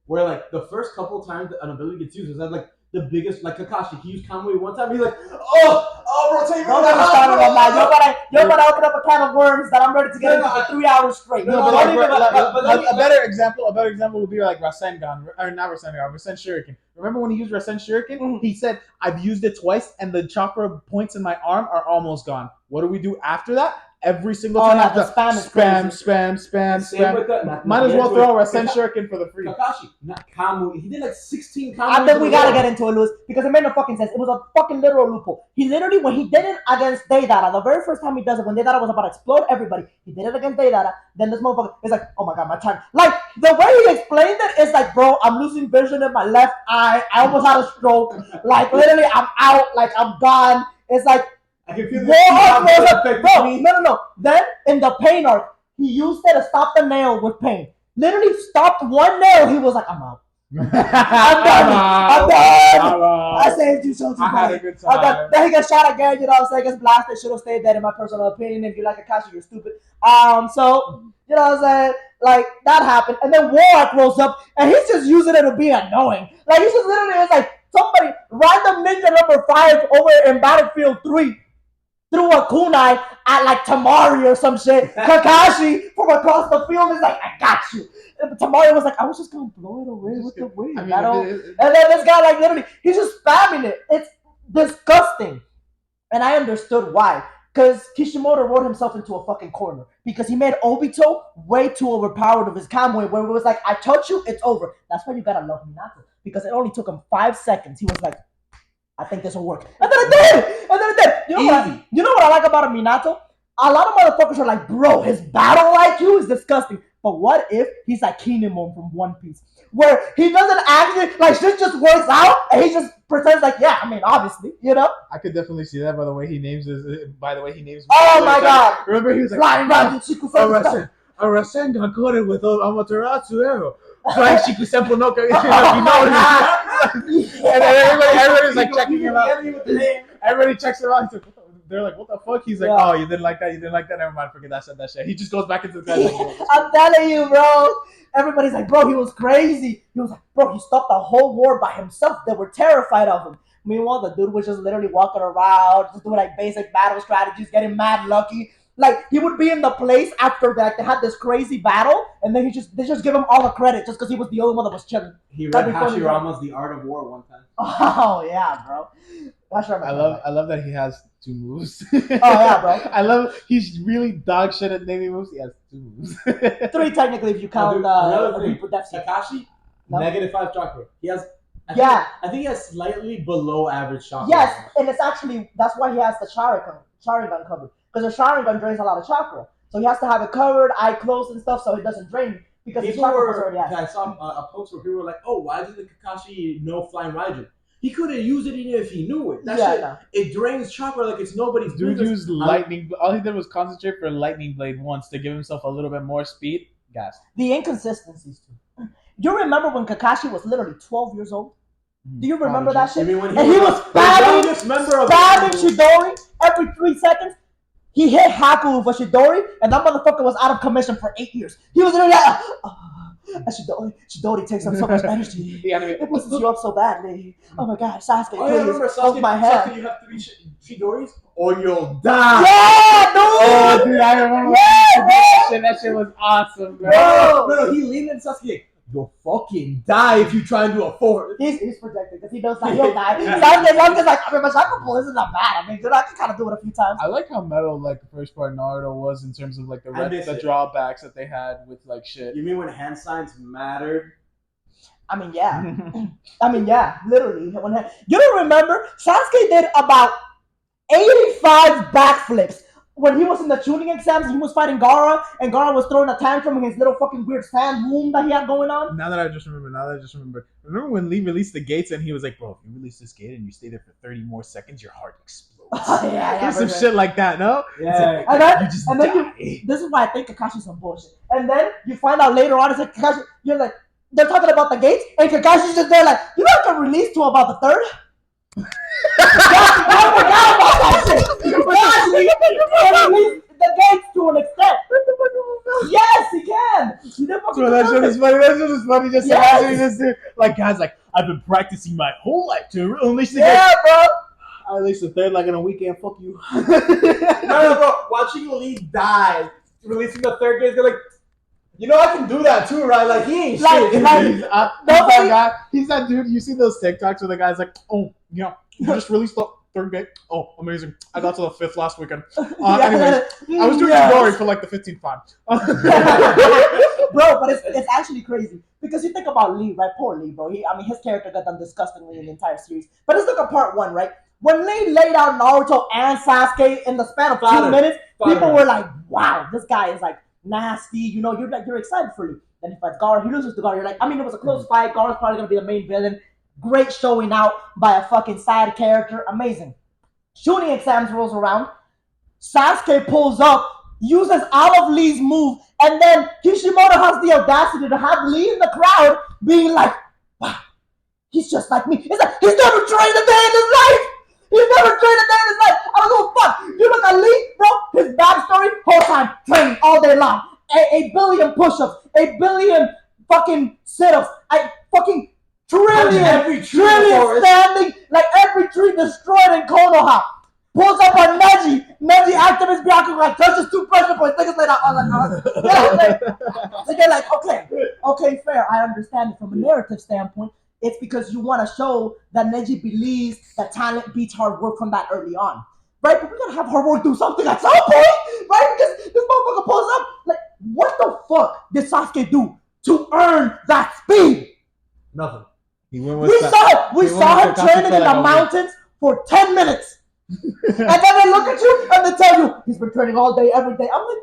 where like the first couple times an ability gets used is that like the biggest, like Kakashi, he used Kamui one time. He's like, rotate. Don't get me started on that. You're gonna open up a can of worms that I'm ready to get into for 3 hours straight. A better example would be like Rasengan, or not Rasengan, Rasen Shuriken. Remember when he used Rasen Shuriken? Mm-hmm. He said, "I've used it twice, and the chakra points in my arm are almost gone. What do we do after that? every single Oh, time. yeah, after the spam is spam. Same with the- Might as well Wait, throw a wait, Rasen Shuriken for the free. Kakashi, not Kamui. He did like 16 Kamui. I think we gotta get into it, Luis, because it made no fucking sense. It was a fucking literal loophole. He literally, when he did it against Deidara, the very first time he does it, when Deidara was about to explode everybody, he did it against Deidara. Then this motherfucker is like, oh my god, my time. Like, the way he explained it is like, bro, I'm losing vision in my left eye. I almost had a stroke. Like, literally, I'm out. Like, I'm gone. It's like, I can feel War Arc was a, bro, no. Then, in the pain arc, he used it to stop the nail with pain. Literally stopped one nail. He was like, I'm out. I'm done. I saved you so too much. I had a good time. Then he gets shot again, you know what I'm saying? Gets blasted, should have stayed dead in my personal opinion. If you like Akashi, you're stupid. So, you know what I'm saying? Like, that happened. And then Warlock rolls up, and he's just using it to be annoying. Like, he's just literally, it's like, somebody, random ninja number 5 over in Battlefield 3 threw a kunai at, like, Tamari or some shit. Kakashi from across the field is like, I got you. And Tamari was like, I was just going to blow it away with the wind. And then this guy, like, literally, he's just spamming it. It's disgusting. And I understood why. Because Kishimoto wrote himself into a fucking corner. Because he made Obito way too overpowered of his Kamui, where it was like, I touch you, it's over. That's why you gotta love Minato. Because it only took him 5 seconds. He was like, I think this will work. And then it did! You know what I like about a Minato? A lot of motherfuckers are like, bro, his battle IQ is disgusting. But what if he's like Kinemon from One Piece? Where he doesn't actually, like, shit just works out, and he just pretends like, yeah, I mean, obviously, you know? I could definitely see that by the way he names his. Oh my god! Remember he was like, Flying around Chiku a Rasengan coated with Amaterasu arrow. Flying Shikusenpo no Kage. And then everybody's like checking him out. Everybody checks him out. They're like, what the fuck? He's like, oh, you didn't like that? Never mind, forget that, I said that shit. He just goes back into the guy. I'm telling you, bro. Everybody's like, bro, he was crazy. He was like, bro, he stopped the whole war by himself. They were terrified of him. Meanwhile, the dude was just literally walking around, just doing like basic battle strategies, getting mad lucky. Like, he would be in the place after that they had this crazy battle, and then they just give him all the credit just because he was the only one that was chilling. He read Hashirama's The Art of War one time. Oh yeah, bro. I love that he has 2 moves. Oh yeah, bro. I love he's really dog shit at naming moves. He has 2 moves. 3 technically if you count Kakashi, -5 chakra. He has. I think he has slightly below average chakra. Yes, and it's actually that's why he has the Sharingan covered. Because the Sharingan drains a lot of chakra. So he has to have it covered, eye closed and stuff, so it doesn't drain. Because his chakra was already out. I saw a post where people were like, oh, why doesn't Kakashi know Flying Raijin? He couldn't use it even if he knew it. That shit, it drains chakra like it's nobody's business. Dude used lightning. All he did was concentrate for Lightning Blade once to give himself a little bit more speed. Gas. The inconsistencies, too. Do you remember when Kakashi was literally 12 years old? Do you remember that shit? I mean, when he was spamming Chidori every 3 seconds. He hit Haku with a Chidori, and that motherfucker was out of commission for 8 years. He was literally like, Chidori takes up so much energy. It pushes you up so badly. Oh my god, Sasuke, please hold my hand. Sasuke, you have 3 Chidoris, or you'll die. Yeah, dude! Oh, dude, I remember that shit was awesome, bro. No, he leaned in Sasuke. You'll fucking die if you try and do a 4. He's protected because he knows that he'll die. Sasuke's like, I mean, my chakra pull isn't that bad. I mean, dude, I can kind of do it a few times. I like how metal like the first part Naruto was in terms of like the drawbacks that they had with like shit. You mean when hand signs mattered? I mean, yeah. Literally. You don't remember? Sasuke did about 85 backflips. When he was in the tuning exams, he was fighting Gaara, and Gaara was throwing a tantrum in his little fucking weird sand womb that he had going on. Now that I just remember. Remember when Lee released the gates and he was like, bro, if you release this gate and you stay there for 30 more seconds, your heart explodes. There's some shit like that, no? Yeah. Like, and then this is why I think Kakashi's some bullshit. And then you find out later on, it's like, Kakashi, you're like, they're talking about the gates, and Kakashi's just there like, you know I can release to about the 3rd? I forgot about that shit. The gates to an extent. Yes, he can. So that shit is funny. Just imagine this dude. Like, guys, like, I've been practicing my whole life to unleash the gates. Yeah, bro. I released the 3rd like in a weekend. Fuck you. No, bro. Watching Lee die, releasing the 3rd gate, they're like, you know, I can do that too, right? Like, he ain't shit. He's that dude. You see those TikToks where the guy's like, oh, you know, you just released the third day. Oh, amazing! I got to the 5th last weekend. Yeah. Anyways, I was doing Yes. Chidori for like the 15th time. Bro, but it's actually crazy because you think about Lee, right? Poor Lee, bro. His character got done disgustingly in the entire series. But let's look at part 1, right? When Lee laid out Naruto and Sasuke in the span of 2 minutes, people were like, "Wow, this guy is like nasty." You know, you're excited for Lee. Then he fights Gaara. He loses to Gaara. You're like, it was a close fight. Gaara's probably gonna be the main villain. Great showing out by a fucking side character. Amazing. Shooting exams rolls around. Sasuke pulls up, uses all of Lee's move, and then Kishimoto has the audacity to have Lee in the crowd being like, wow, he's just like me. It's like, he's never trained a day in his life. He's never trained a day in his life. I don't give a fuck. You look at Lee, bro, his backstory, whole time, training all day long. A billion push-ups, a billion fucking sit-ups, I fucking trillion standing, like every tree destroyed in Konoha. Pulls up on Neji. Neji activist Byakugan like touches 2 pressure points. Niggas like that. So they're like, okay, fair. I understand it from a narrative standpoint. It's because you want to show that Neji believes that talent beats hard work from that early on, right? But we gotta have hard work do something at some point, right? Because this motherfucker pulls up. Like, what the fuck did Sasuke do to earn that speed? Nothing. We saw him training in the mountains for 10 minutes. And then they look at you and they tell you he's been training all day, every day. I'm like,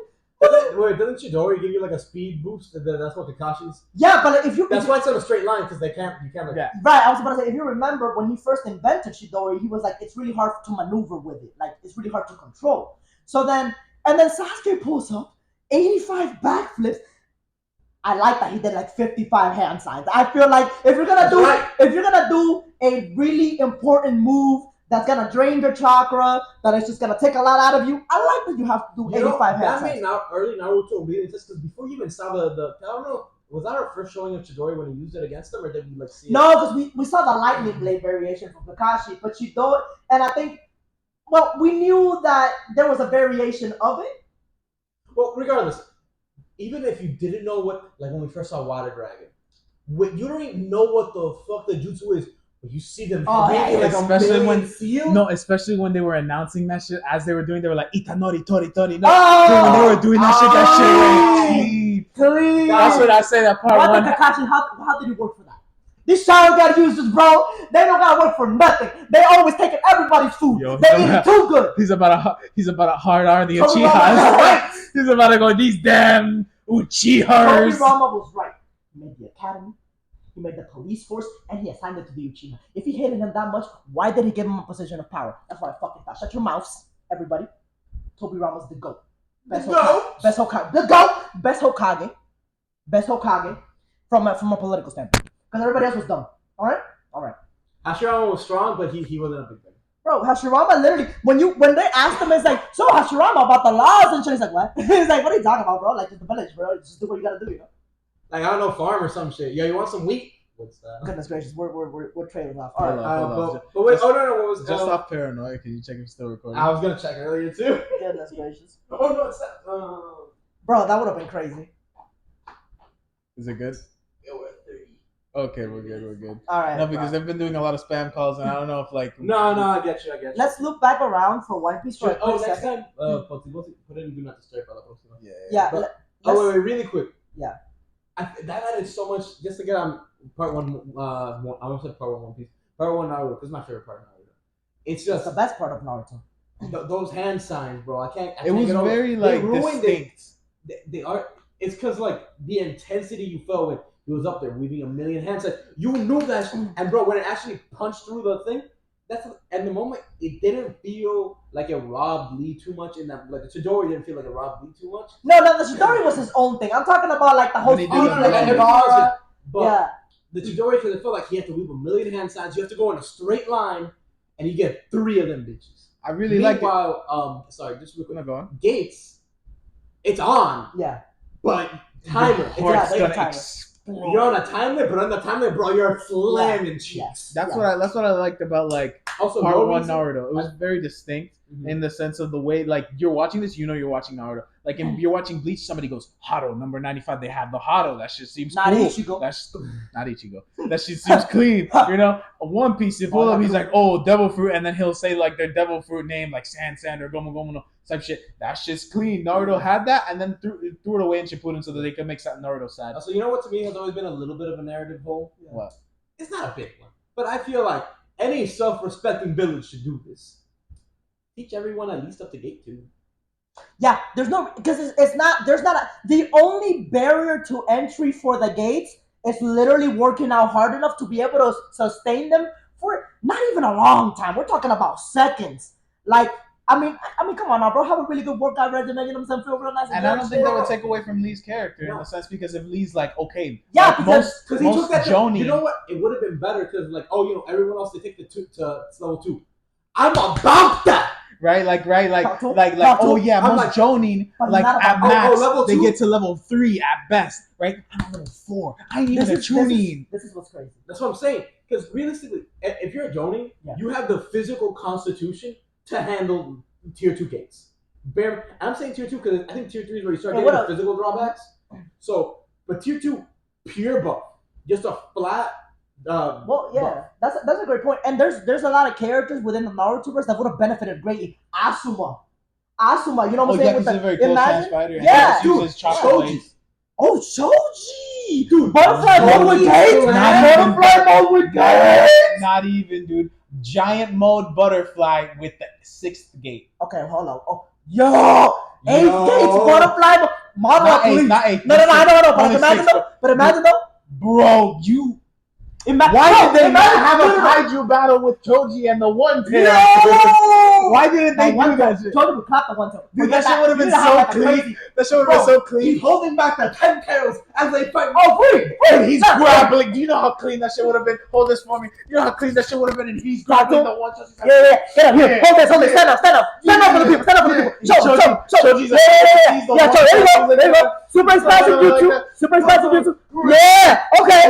wait, doesn't Chidori give you like a speed boost? That's what Kakashi's. Yeah, but that's why it's on a straight line because you can't. Like, yeah. Right, I was about to say, if you remember when he first invented Chidori, he was like, it's really hard to maneuver with it, like it's really hard to control. So then Sasuke pulls up 85 backflips. I like that he did like 55 hand signs. I feel like if you're gonna do a really important move that's gonna drain your chakra, that is just gonna take a lot out of you, I like that you have to do 85 hand signs. That made early Naruto really just because before you even saw the I don't know, was that our first showing of Chidori when he used it against him, or did we like see it? No, because we saw the lightning blade variation from Kakashi, but Chidori, and I think, well, we knew that there was a variation of it. Well, regardless, even if you didn't know what, like when we first saw Water Dragon, you don't even know what the fuck the jutsu is, but you see them especially when they were announcing that shit as they were doing, they were like Itanori Tori Tori. No, when they were doing that shit went That's what I say. That part one. Kakashi, how did it work for that? These Sharingan users, bro, they don't gotta work for nothing. They always taking everybody's food. They eat too good. He's about to hard R the Uchihas. He's about to go, these damn Uchihas. Tobirama was right. He made the academy, he made the police force, and he assigned it to the Uchiha. If he hated him that much, why did he give him a position of power? That's what I fucking thought. Shut your mouths, everybody. Tobirama's the GOAT. Best Hokage. The GOAT. Best Hokage from a political standpoint. Because everybody else was dumb. Alright? Hashirama was strong, but he wasn't a big thing. Bro, Hashirama literally, when they asked him, it's like, so Hashirama about the laws and shit, he's like, what? He's like, what are you talking about, bro? Like, just the village, bro. Just do what you gotta do, you know? Like, I don't know, farm or some shit. Yo, you want some wheat? What's that? Goodness gracious, we're trailers off. Alright, but wait, what was just off paranoia? Can you check if it's still recording? I was gonna check earlier too. Goodness gracious. Oh no, it's that. Bro, that would have been crazy. Is it good? Yeah, we're at 30. Okay, we're good. All right. No, because they've been doing a lot of spam calls, and I don't know if like. No, I get you. Let's look back around for One Piece for a quick next second. time, put it in Do Not Disturb. Yeah. Wait, really quick. Yeah. That added so much just to get on part one. I almost said part One Piece. Part one Naruto, because it's my favorite part of Naruto. It's just the best part of Naruto. Those hand signs, bro. I can't. It was very like distinct. They are. It's because like the intensity you felt when he was up there weaving a million hand signs. You knew that, and bro, when it actually punched through the thing, at the moment it didn't feel like it robbed Lee too much. In that, like the Chidori didn't feel like it robbed Lee too much. No, the Chidori was his own thing. I'm talking about like the whole speed, but the Chidori, because it felt like he had to weave a million hand signs. You have to go in a straight line, and you get 3 of them bitches. I really like it. Meanwhile, sorry, just real quick. No, go on. Gates, it's on. Yeah. But timer. Heart's gonna explode. You're on a timer, but on the timer, bro, you're slamming cheeks. That's what I liked about like Also, Part no one reason- Naruto. It was very distinct Mhm. in the sense of the way, like, you're watching this, you know you're watching Naruto. Like, if you're watching Bleach, somebody goes, Hado, number 95, they have the Hado. That shit seems Not cool. Ichigo. That's not Ichigo. That shit seems clean. You know, One Piece, if Oh, he's not like, oh, Devil Fruit, and then he'll say, like, their Devil Fruit name, like Sand or Gomu Gomu no type shit. That shit's clean. Naruto had that, and then threw it away in Shippuden so that they could make Naruto sad. Also, you know what to me has always been a little bit of a narrative hole? What? It's not a big one, but I feel like any self-respecting village should do this. Teach everyone at least up to gate 2. Yeah, there's no because it's not. There's not the only barrier to entry for the gates is literally working out hard enough to be able to sustain them for not even a long time. We're talking about seconds. Like, I mean, come on now, bro. Have a really good workout regimen. You know what I'm saying? Feel real nice. And I don't think that would take away from Lee's character in No. a sense, because if Lee's like, okay, Yeah, like because Because he took that. Jonin, You know what? It would have been better because, like, oh, you know, everyone else they take the 2 to level 2. I'm about that. right? Like, Talk to him. oh yeah, I'm most like- Jonin, But like not at about- max, level they 2? get to level 3 at best, right? I'm on level 4. I ain't even a Chunin. This is what's crazy. That's what I'm saying. Because realistically, if you're a Jonin, Yeah. you have the physical constitution to handle tier 2 gates. I'm saying tier 2 because I think tier 3 is where you start Hey, getting what the physical drawbacks. So, but tier 2, pure buff. Just a flat. Well, yeah, buff. that's a great point. And there's a lot of characters within the Narutoverse that would have benefited greatly. Asuma, you know what I'm saying? Yeah, With he's a the- very close imagine- time fighter. And Yeah, he uses chocolate Shoji. blades. Oh, Shoji, Dude, butterfly Shoji. mode with gates, Not butterfly mode with gates. Not even, dude. Giant mode butterfly with the 6th gate. Okay, hold on. Oh, yo, 8 Yo. gates, butterfly mode. Model Not 8, please. not 8. No, I know, but Only imagine 6, though. But imagine though. Bro, you. Why Why did they not have a kaiju battle with Choji and the One Tail? Why didn't they do that shit? Jordan would clap the one tail. Dude, that shit would have been You know how, so like, a clean. crazy- That shit would have been so He's clean. holding back the 10 tails as they fight. Oh, wait. And he's grappling. Do you know how clean that shit would have been? Hold this for me. You know how clean that shit would have been? And he's grappling the One Tail. Yeah. Yeah. Hold this. Stand up for the people. Stand up for the people. Show. Choji's Yeah. he's the Yeah, one so there you tail. go. There you go. Super expansive jutsu. Super expansive jutsu. Yeah. Okay.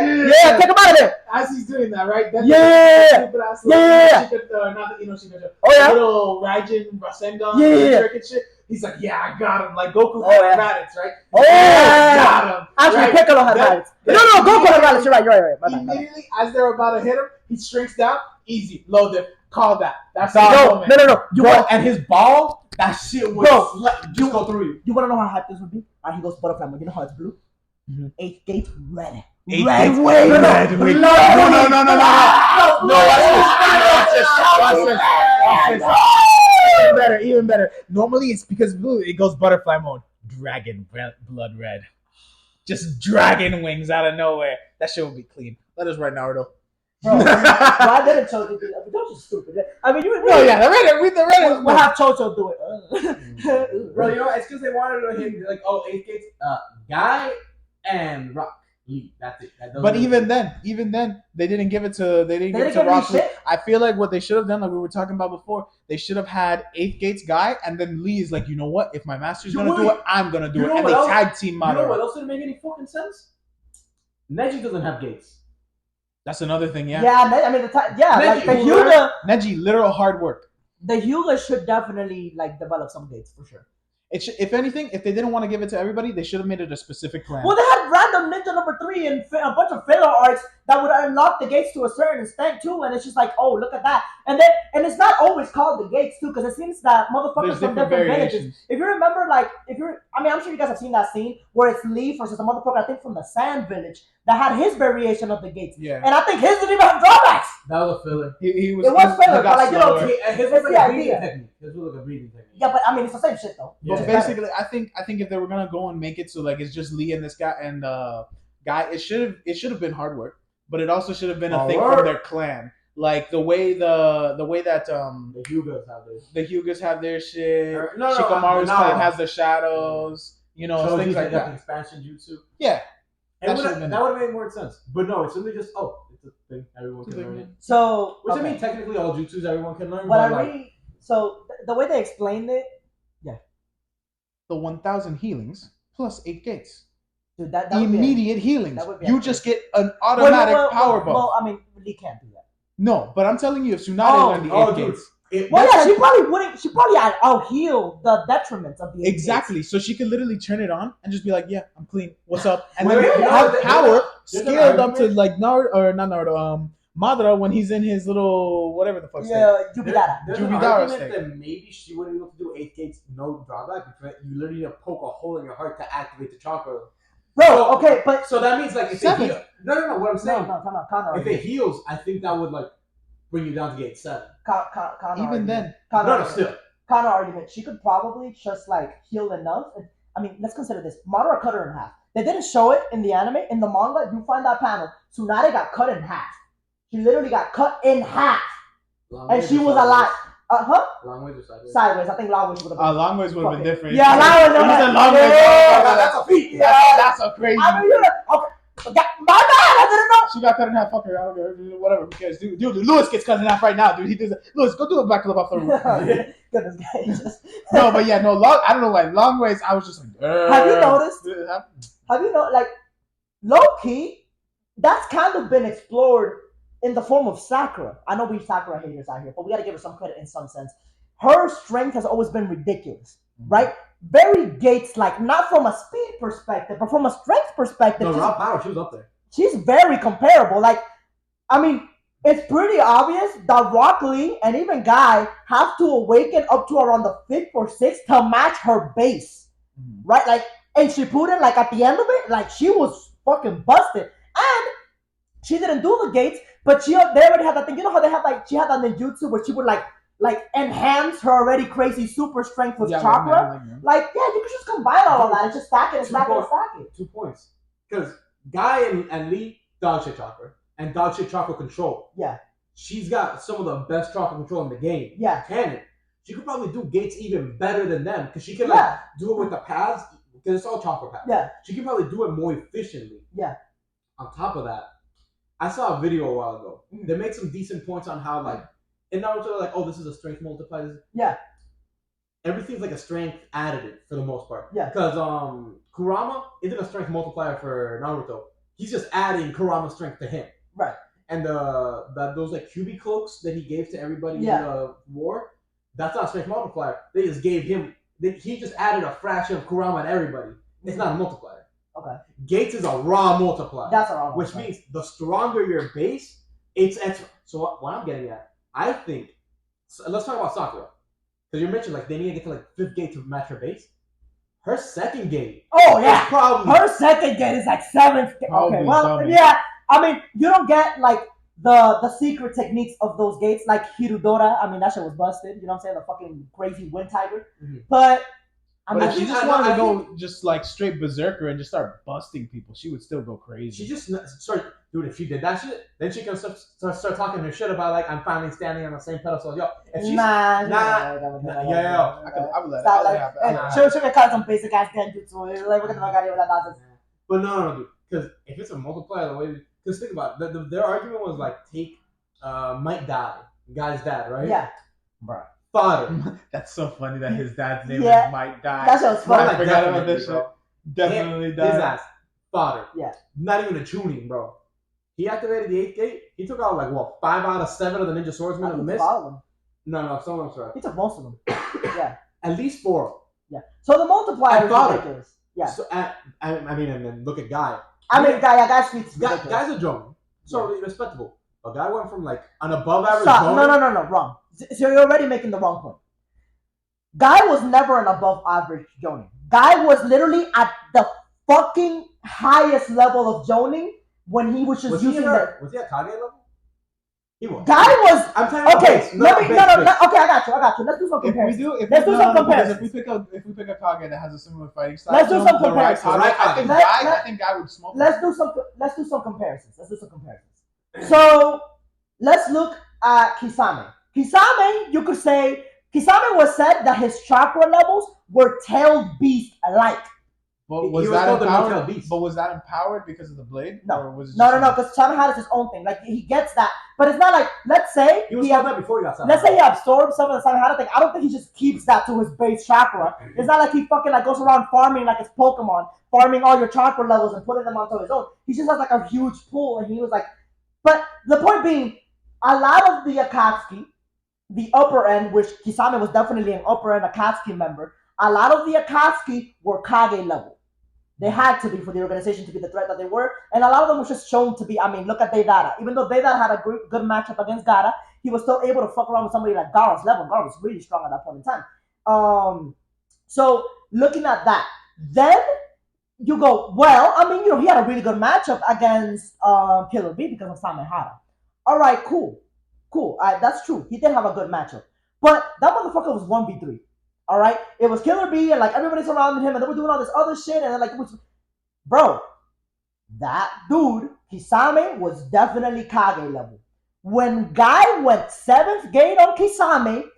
Yeah. Take him out of there. As he's doing that, right? That's Yeah. stupid ass Yeah. not the Inoshika. Oh, yeah? Little Raijin Rasengan Yeah. trick and shit. He's like, yeah, I got him. Like Goku Oh, had yeah. Raditz, right? Oh, yeah. Got him. Actually, Right? Piccolo had That- Raditz. No, Goku had Raditz. You're right. My bad. Immediately, as they're about to hit him, he shrinks down. Easy. Load it. Call that. That's No. the moment. You Bro, want and his ball, that shit would Bro, just go through you. you want to know how hype this would be? Alright, he goes butterfly mode. You know how it's blue? 8th gate red. Eighth Red gate, wave. red wave. No, watch this. Even better. Normally, it's because blue. It goes butterfly mode. Dragon blood red. Just dragon wings out of nowhere. That shit will be clean. Let us write Naruto. Bro, why didn't Chocho do that? Chocho's stupid. I mean, Oh yeah, the Reddit. we'll have Chocho do it. Bro, you know, it's because they wanted to hit, like, oh, 8 gates, Guy and Rock Lee. That's it. But even then, they didn't give it to Rock Lee. shit. I feel like what they should have done, like we were talking about before, they should have had 8th Gates guy, and then Lee is like, you know what? If my master's gonna do it, I'm gonna do You it, know and what they else? tag team You know what model. else didn't make any fucking sense? Neji doesn't have gates. That's another thing, yeah. I mean, like the Neji, Hyuga, Neji, literal hard work. the Hyuga should definitely like develop some gates for sure. If anything, if they didn't want to give it to everybody, they should have made it a specific plan. Well, they had random Ninja number 3 and a bunch of filler arts that would unlock the gates to a certain extent too, and it's just like, oh, look at that. And it's not always called the gates too, because it seems that motherfuckers There's from different different villages. variations. If you remember, like, I'm sure you guys have seen that scene where it's Lee versus a motherfucker, I think from the Sand Village, that had his variation of the gates. Yeah. And I think his didn't even have drawbacks. That was a filler. He was. It was he filler, got but like, you know, slower. His It's was like the a breathing idea. technique. His was like a breathing technique. Yeah, but I mean, it's the same shit though. Yeah. Just So better. basically, I think if they were gonna go and make it so like it's just Lee and this guy and guy, it should have been hard work, but it also should have been a Hard thing work. from their clan, like the way that The Hyugas have this. the Hyugas have their shit, No, Shikamaru's no. clan has the shadows, you know, Shows things you like got that. expansion jutsu. Yeah, That should've been would have made more sense. But no, it's simply just it's a thing everyone can learn it. So, Which okay. I mean, technically all jutsus everyone can learn. what but I like, really, so the way they explained it, the 1,000 healings plus 8 gates, dude, that would be immediate healings. that would be You a- just get an automatic power buff. Well, I mean, Lee can't do that. No, but I'm telling you, if Tsunade learned the eight dude. gates. Well, yeah, she probably wouldn't. She probably out-heal the detriments of the eight Exactly. gates. So she could literally turn it on and just be like, "Yeah, I'm clean. What's up?" And Wait, then you know have what, power there's an scaled up to argument. like Naruto or not Naruto, Madara when he's in his little whatever the fuck. Yeah, Yubidara. There's an Jubidara argument state. that maybe she wouldn't be able to do 8 gates no drawback because you literally need to poke a hole in your heart to activate the chakra. Bro, okay, but So that means like if Seven. it heal, no, what I'm no, saying, come on, counter if it argument. heals, I think that would like bring you down to gate 7. Counter Even argument. then, Counter No, argument. still. Counter argument. She could probably just like heal enough. I mean, let's consider this. Madara cut her in half. They didn't show it in the anime. In the manga, you find that panel. Tsunade got cut in half. She literally got cut in half, and she was alive. Long ways or sideways? Sideways. I think long ways would have been. long ways would have been different. Yeah, long ways. It was a long Yeah. way. That's a feat. Yeah. That's a crazy. I mean, okay. My bad. I didn't know. She got cut in half. Fuck her. I don't care. Whatever. Who cares? Dude, Lewis gets cut in half right now, dude. He does it. Lewis, go do it back to the Buffalo. Goodness gracious. No, but yeah, no. I don't know why. Long ways. I was just like. Have you noticed? Have you know, like, low key, that's kind of been explored in the form of Sakura. I know we Sakura haters out here, but we gotta give her some credit in some sense. Her strength has always been ridiculous, right? Very Gates, like, not from a speed perspective, but from a strength perspective. No, raw power, she was up there. She's very comparable. Like, I mean, it's pretty obvious that Rock Lee and even Guy have to awaken up to around the 5th or 6th to match her base, right? Like, and Shippuden, like, at the end of it, like, she was fucking busted. And she didn't do the gates, but they already had that thing. You know how they had, like, she had that ninjutsu where she would, like enhance her already crazy super strength with chakra? Like, yeah, you could just combine all of that and just stack it and stack it and stack it. 2 points. Because Guy and Lee, dog shit chakra. And dog shit chakra control. Yeah. She's got some of the best chakra control in the game. Yeah. Canon. She could probably do gates even better than them. Because she can, like, do it with the paths. Because it's all chakra paths. Yeah. She can probably do it more efficiently. Yeah. On top of that, I saw a video a while ago. They make some decent points on how, like, in Naruto, they're like, oh, this is a strength multiplier. Yeah. Everything's like a strength additive for the most part. Yeah. Because Kurama isn't a strength multiplier for Naruto. He's just adding Kurama's strength to him. Right. And those like QB cloaks that he gave to everybody in the war, that's not a strength multiplier. They just gave him. He just added a fraction of Kurama to everybody. It's not a multiplier. Okay. Gates is a raw multiplier. That's a raw multiplier. Which means the stronger your base, it's extra. So what I'm getting at, I think. So let's talk about Sakura, because you mentioned like they need to get to like 5th gate to match her base. Her 2nd gate. Oh yeah. Probably. Her 2nd gate is like 7th. Okay. Well, dummy. yeah. I mean, you don't get like the secret techniques of those gates like Hirudora. I mean, that shit was busted. You know what I'm saying? The fucking crazy wind tiger. Mm-hmm. But I But mean, if she just wanted to go just like straight berserker and just start busting people, she would still go crazy. She just start, dude. If she did that shit, then she can start talking her shit about like I'm finally standing on the same pedestal. Yo, if she's I would let it. She'll get caught some basic ass genjutsu. Like, what the fuck out of here with that nonsense? But no, dude. Because if it's a multiplier, the way. Because think about it, their argument was like take Might Die, Guy's dad, right? Yeah. Bruh. Father. That's so funny that his dad's name is Might Die. That shit was funny. I forgot about this shit. Definitely died. His ass. Father. Yeah. Not even a tuning, bro. He activated the 8th gate. He took out like what 5 out of 7 of the ninja swordsmen of the mist. No, some of them sorry. He took most of them. Yeah. At least 4. Yeah. So the multiplier is ridiculous. Yeah. So I mean, and then look at Guy. I mean, Guy's feet's ridiculous. Guy's a Jonin. So respectable. A guy went from like an above average. Stop. No, wrong. So you're already making the wrong point. Guy was never an above average Jonin. Guy was literally at the fucking highest level of Jonin when he was just using it. Was he at Kage level? He was. Guy was. I'm telling you. Okay, no. Okay, I got you. Let's do some comparison. Let's do some comparison. If we pick a Kage that has a similar fighting style, let's do some comparison. I think Guy would smoke. Let's do some comparisons. So let's look at Kisame. Kisame, you could say Kisame was said that his chakra levels were tailed beast alike. But was that empowered? But was that empowered because of the blade? No, or was it no. Because Kisame had his own thing. Like he gets that, but it's not like let's say he was that before he got Samahara. Let's say he absorbed some of the Samahara thing. I don't think he just keeps that to his base chakra. It's not like he fucking like goes around farming like it's Pokemon, farming all your chakra levels and putting them onto his own. He just has like a huge pool, and he was like. But the point being, a lot of the Akatsuki, the upper end, which Kisame was definitely an upper end Akatsuki member, a lot of the Akatsuki were Kage level. They had to be for the organization to be the threat that they were, and a lot of them was just shown to be. I mean, look at Deidara. Even though Deidara had a good matchup against Gara, he was still able to fuck around with somebody like Gara's level. Gara was really strong at that point in time. So looking at that, then you go, well, I mean, he had a really good matchup against Killer B because of Samehara. All right, cool. That's true. He did have a good matchup. But that motherfucker was 1v3. All right? It was Killer B and like everybody surrounding him and they were doing all this other shit. And then like, bro, that dude, Kisame, was definitely Kage level. When Guy went 7th gate on Kisame,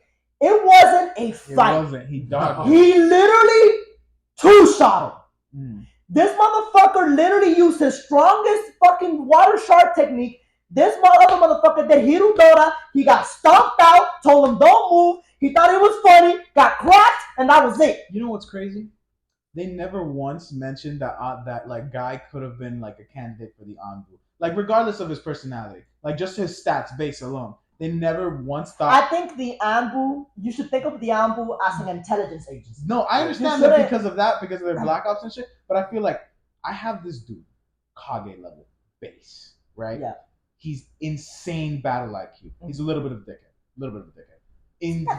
it wasn't a fight. It wasn't. He dodged. He literally two-shot him. This motherfucker literally used his strongest fucking water shark technique. This other motherfucker did Hirudora. He got stomped out, told him don't move. He thought it was funny, got cracked, and that was it. You know what's crazy? They never once mentioned that like Guy could have been like a candidate for the Anbu. Like regardless of his personality, like just his stats base alone. They never once thought. I think the Anbu, you should think of the Anbu as an intelligence agency. No, I understand that because of their Black Ops and shit. But I feel like I have this dude, Kage level base, right? Yeah. He's insane battle IQ. He's a little bit of a dickhead,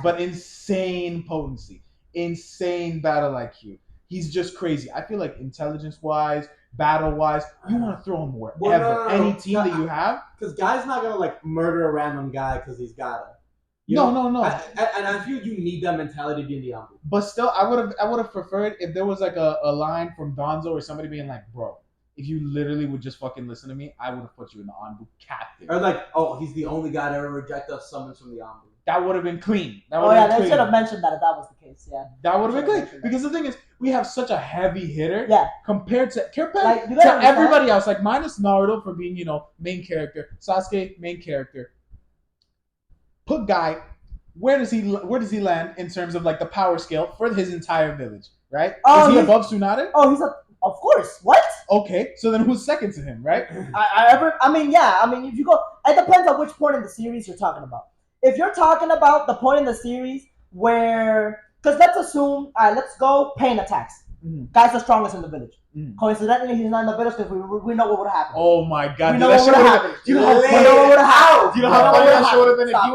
but insane potency, insane battle IQ. He's just crazy. I feel like intelligence-wise, battle-wise, you want to throw him wherever. Any team that you have. Because Guy's not going to, like, murder a random guy because he's got to. No. And I feel you need that mentality to be in the Anbu. But still, I would have preferred if there was, like, a line from Donzo or somebody being like, bro, if you literally would just fucking listen to me, I would have put you in the Anbu captain. Or like, oh, he's the only guy to ever reject us summons from the Anbu. That would have been clean. They should have mentioned that if that was the case, yeah. That would have been clean. Because the thing is, we have such a heavy hitter compared to everybody else. Like, minus Naruto for being, main character. Sasuke, main character. Put Guy, where does he land in terms of, like, the power scale for his entire village, right? Is he above Tsunade? Oh, of course. What? Okay, so then who's second to him, right? If you go, it depends on which point in the series you're talking about. If you're talking about the point in the series where, because let's assume, let's go pain attacks. Guy's the strongest in the village. Coincidentally, he's not in the village because we know what would have happened. Oh my god! We know what would have happened. Do you know what would have happened? Do you know how funny that shit would have been if he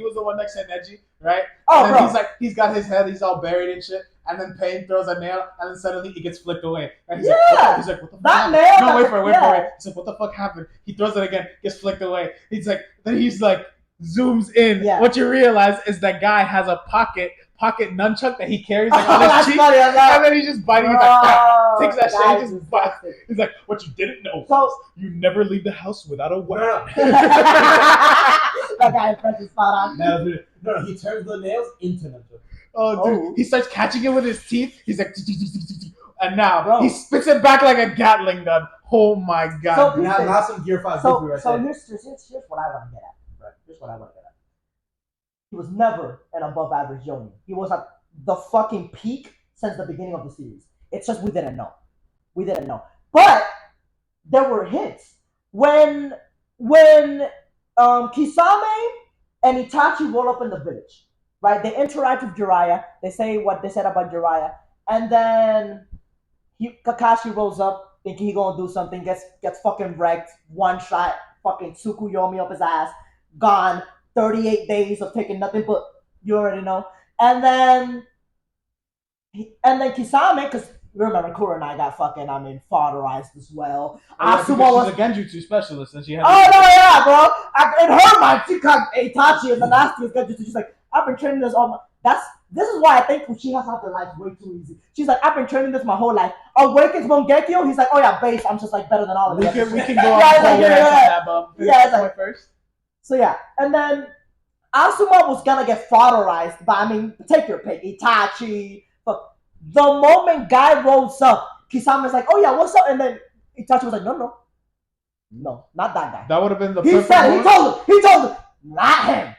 was the one next to Neji, right? Oh, and bro. He's like, he's got his head, he's all buried and shit, and then Pain throws a nail, and then suddenly he gets flicked away. And he's like, what the fuck? That nail. No, wait for it. He's like, what the fuck happened? He throws it again, gets flicked away. He's like, zooms in. Yeah. What you realize is that Guy has a pocket nunchuck that he carries like on his cheek, funny, and then he's just biting. He's like, takes that shit, he just bites. Disgusting. He's like, what you didn't know? So you never leave the house without a weapon. that guy impresses spot on. No, he turns the nails into nunchucks. Oh, dude, he starts catching it with his teeth. He's like, and now he spits it back like a Gatling gun. Oh my god! So, now some Gear 5 so right so there. here's what I want to get at. Right? Here's what I want to get at. He was never an above average Yoni. He was at the fucking peak since the beginning of the series. It's just we didn't know. But there were hints. When Kisame and Itachi roll up in the village, right? They interact with Jiraiya. They say what they said about Jiraiya. And then Kakashi rolls up, thinking he gonna do something, gets fucking wrecked, one shot, fucking Tsukuyomi up his ass, gone, 38 days of taking nothing but, you already know. And then Kisame, because remember, Kura and I got fodderized as well. Asuma was a Genjutsu specialist, and she had. Oh no, yeah, bro! In her mind, she caught Itachi and the nastiest Genjutsu. She's like, I've been training this all my. This is why I think she has had her life way too easy. She's like, I've been training this my whole life. Awakens Mongekyo, he's like, oh yeah, base. I'm just like better than all of you. We can go on that, bum. Yeah, it's like, first. So yeah, and then Asuma was gonna get fodderized, but take your pick, Itachi. But the moment Guy rolls up, Kisame's like, oh yeah, what's up? And then Itachi was like, no, not that guy. That would have been the. He said, he told him, not him.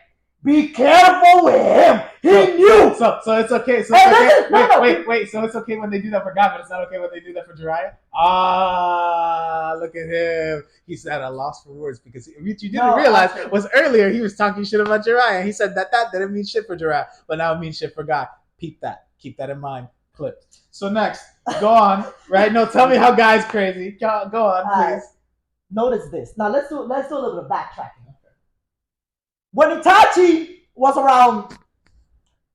be careful with him. He knew. So it's okay. So Hey, it's listen, no. okay. Wait. So it's okay when they do that for God, but it's not okay when they do that for Jiraiya. Ah, look at him. He said, "I lost for words," because what you didn't realize was earlier he was talking shit about Jiraiya. He said that didn't mean shit for Jiraiya, but now it means shit for God. Peep that. Keep that in mind. Clip. So next, go on. Right? No, tell me how Guy's crazy. Go on, please. Notice this. Now let's do a little bit of backtracking. When Itachi was around,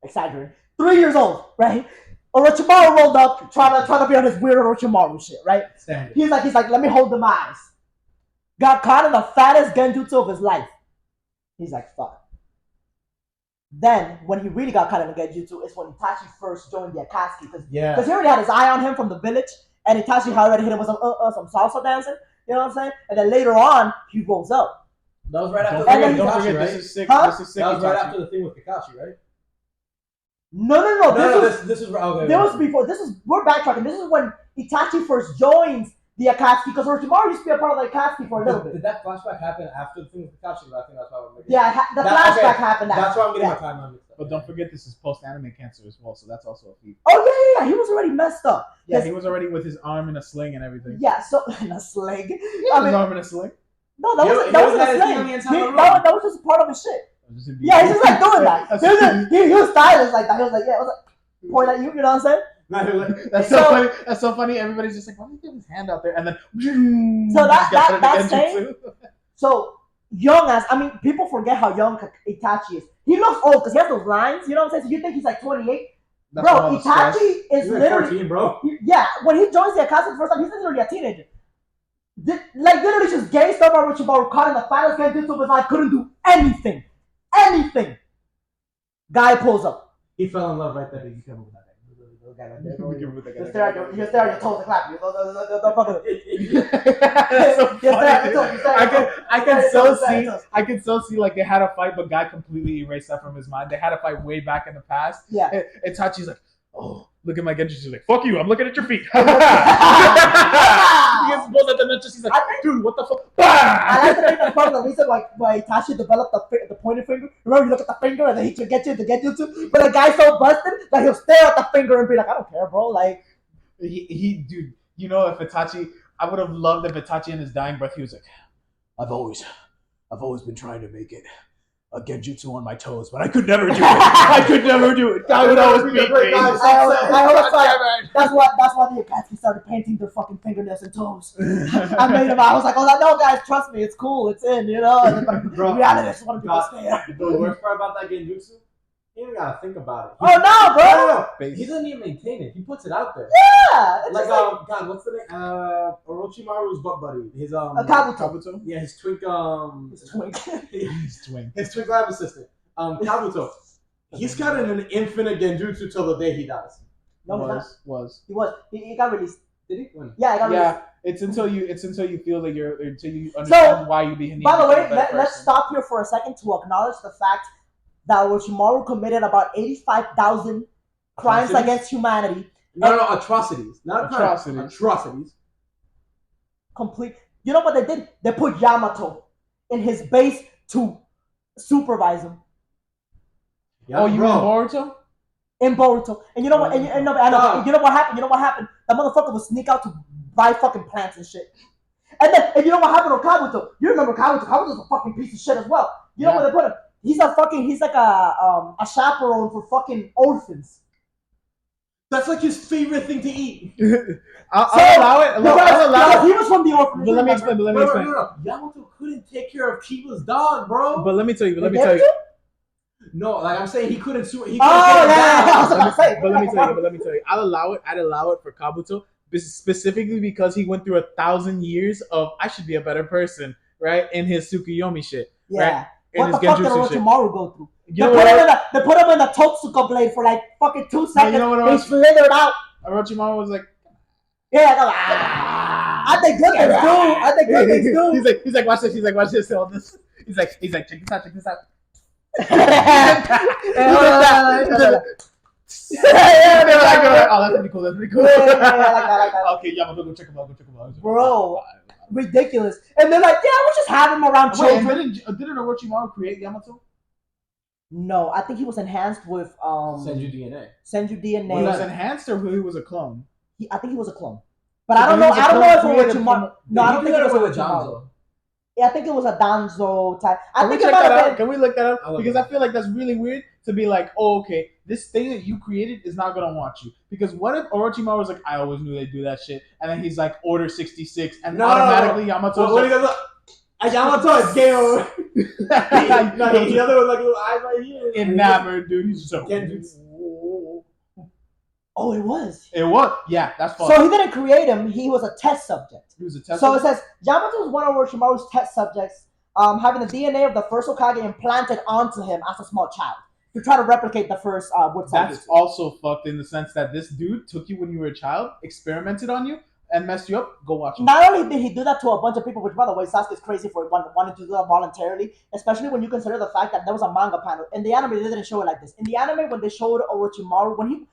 exaggerating, 3 years old, right? Orochimaru rolled up, trying to be on his weird Orochimaru shit, right? Standard. He's like, let me hold the eyes. Got caught in the fattest genjutsu of his life. He's like, fuck. Then, when he really got caught in the genjutsu, is when Itachi first joined the Akatsuki. Because he already had his eye on him from the village, and Itachi had already hit him with some salsa dancing. You know what I'm saying? And then later on, he rolls up. That was right after Don't the thing with forget, Kakashi, right? this is sick. Huh? This is sick. That was right Itachi. after the thing with Kakashi, right? No. This is okay. This was before. We're backtracking. This is when Itachi first joins the Akatsuki, because Orochimaru used to be a part of the Akatsuki for a little bit. Did that flashback happen after the thing with Kakashi? I think that's why I'm making. Yeah, the flashback happened after. That's why I'm getting my timeline mixed up. But don't forget, this is post-anime cancer as well, so that's also a feat. Oh yeah. He was already messed up. Yeah, he was already with his arm in a sling and everything. Yeah, so in a sling. His arm in a sling. No, that wasn't a sling. That was just part of his shit. Yeah, he's just like doing that. He was stylish like that. He was like, yeah, point at you. You know what I'm saying? That's so funny. That's so funny. Everybody's just like, why did he get his hand out there? And then so that's saying. So young as people forget how young Itachi is. He looks old because he has those lines. You know what I'm saying? So you think he's like 28. That's bro, Itachi is literally 14, bro. Yeah, when he joins the Akatsuki the first time, he's literally a teenager. Like literally just gay stuff on Orochimaru, caught in the finals genjutsu of his life, couldn't do anything. Guy pulls up. He fell in love right there. You can't move that guy. You stare at your toes and clap. You don't fuck with it. That's so funny. I can so see like they had a fight, but Guy completely erased that from his mind. They had a fight way back in the past. Yeah. Itachi's like, oh, look at my genjutsu. He's like, fuck you, I'm looking at your feet. He gets pulled at the nunchucks. He's like, dude, what the fuck? I like to think that's part of the reason why Itachi developed the pointed finger. Remember, you look at the finger and then he can get you to get you to. But the guy's so busted that he'll stare at the finger and be like, I don't care, bro. Like, dude, you know, if Itachi, I would have loved if Itachi in his dying breath, he was like, I've always been trying to make it a genjutsu on my toes, but I could never do it. Guy would always beat me. That's why the Akatsuki started painting their fucking fingernails and toes. I made them. I was like, oh no, guys, trust me, it's cool, it's in, you know. And then, bro, reality, I just want to be scared. The worst part about that genjutsu, he don't gotta think about it. Oh no, bro! No. He doesn't even maintain it. He puts it out there. Yeah, it's like just God, what's the name? Orochimaru's butt buddy. His Kabuto. Yeah, his twink. His twink lab assistant. Kabuto. He's got an infinite genjutsu till the day he dies. No, was. He got released. Did he? When? Yeah, he got released. Yeah, it's until you feel that until you understand why you be. By the way, let's stop here for a second to acknowledge the fact that Orochimaru committed about 85,000 crimes against humanity. No, atrocities. Not atrocities. Atrocities. Complete. You know what they did? They put Yamato in his base to supervise him. Yeah, oh, you mean Boruto? In Boruto. And you know what? You know what happened? You know what happened? That motherfucker would sneak out to buy fucking plants and shit. And you know what happened to Kabuto? You remember Kabuto? Kabuto's a fucking piece of shit as well. You know where they put him? He's like a chaperone for fucking orphans. That's like his favorite thing to eat. I'll allow it. I'll allow it. He was from the orphanage. But let me explain. No. Yamato couldn't take care of Kiba's dog, bro. But let me tell you. No, like I'm saying, he couldn't. But let me tell you. I'd allow it for Kabuto, specifically because he went through 1,000 years of I should be a better person, right? In his Tsukuyomi shit, right? What the fuck did Orochimaru go through? They put him in the Totsuka blade for like fucking 2 seconds. You know what he slithered out. Orochimaru was like, I think good things do. He's like, watch this. He's like, watch this. All this. He's like, check this out. Oh, that's pretty cool. Like that. Okay, yeah, I'm gonna go check him out. Bro, ridiculous. And they're like, yeah, we'll just have him around children. Didn't Orochimaru create Yamato? No, I think he was enhanced with Senju DNA. Senju DNA. He was enhanced or he was a clone? I think he was a clone. But So I don't he know. was a I don't know if clone it was created Orochimaru. No, I don't think it was with Orochimaru. Yeah, I think it was a Danzo type. I Can we think check it might that have out? been. Can we look that up? I'll look Because it I up. feel like that's really weird to be like, oh, okay, this thing that you created is not gonna want you. Because what if Orochimaru was like, I always knew they'd do that shit, and then he's like, Order 66, and automatically Yamato's What he like, goes up? Yamato is game over. No, the other one like little eyes right here. enamored, dude. He's so. Genjutsu. Oh, it was. It was, yeah, that's fine. So he didn't create him. He was a test subject. He was a test. So it says Yamato was one of Orochimaru's test subjects, having the DNA of the first Hokage implanted onto him as a small child to try to replicate the first Wood That's Saga. also fucked in the sense that this dude took you when you were a child, experimented on you, and messed you up. Go watch it. Not only did he do that to a bunch of people, which by the way, Sasuke's crazy for wanting to do that voluntarily, especially when you consider the fact that there was a manga panel. In the anime, they didn't show it like this. In the anime, when they showed Orochimaru,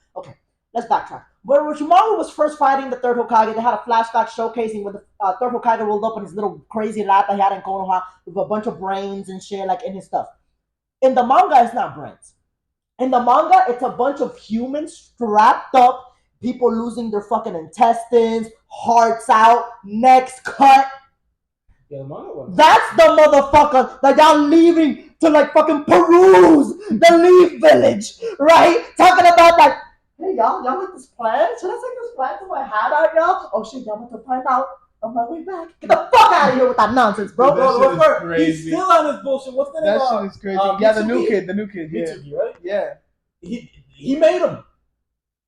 let's backtrack. When Orochimaru was first fighting the third Hokage, they had a flashback showcasing when the third Hokage rolled up on his little crazy lap that he had in Konoha with a bunch of brains and shit like in his stuff. In the manga, it's not brains. In the manga, it's a bunch of humans strapped up, people losing their fucking intestines, hearts out, necks cut. Yeah, the manga one. That's the motherfucker that y'all leaving to like fucking peruse the Leaf Village, right? Talking about like, hey y'all like this plan? Should I take this plan to my hat out, y'all? Oh shit, y'all want to find out on my way back. Get the fuck out of here with that nonsense, bro. That shit is crazy. He's still on his bullshit. What's the name? That shit is crazy. Yeah, the new kid. Yeah. Mitsuki, right? Yeah. He made him.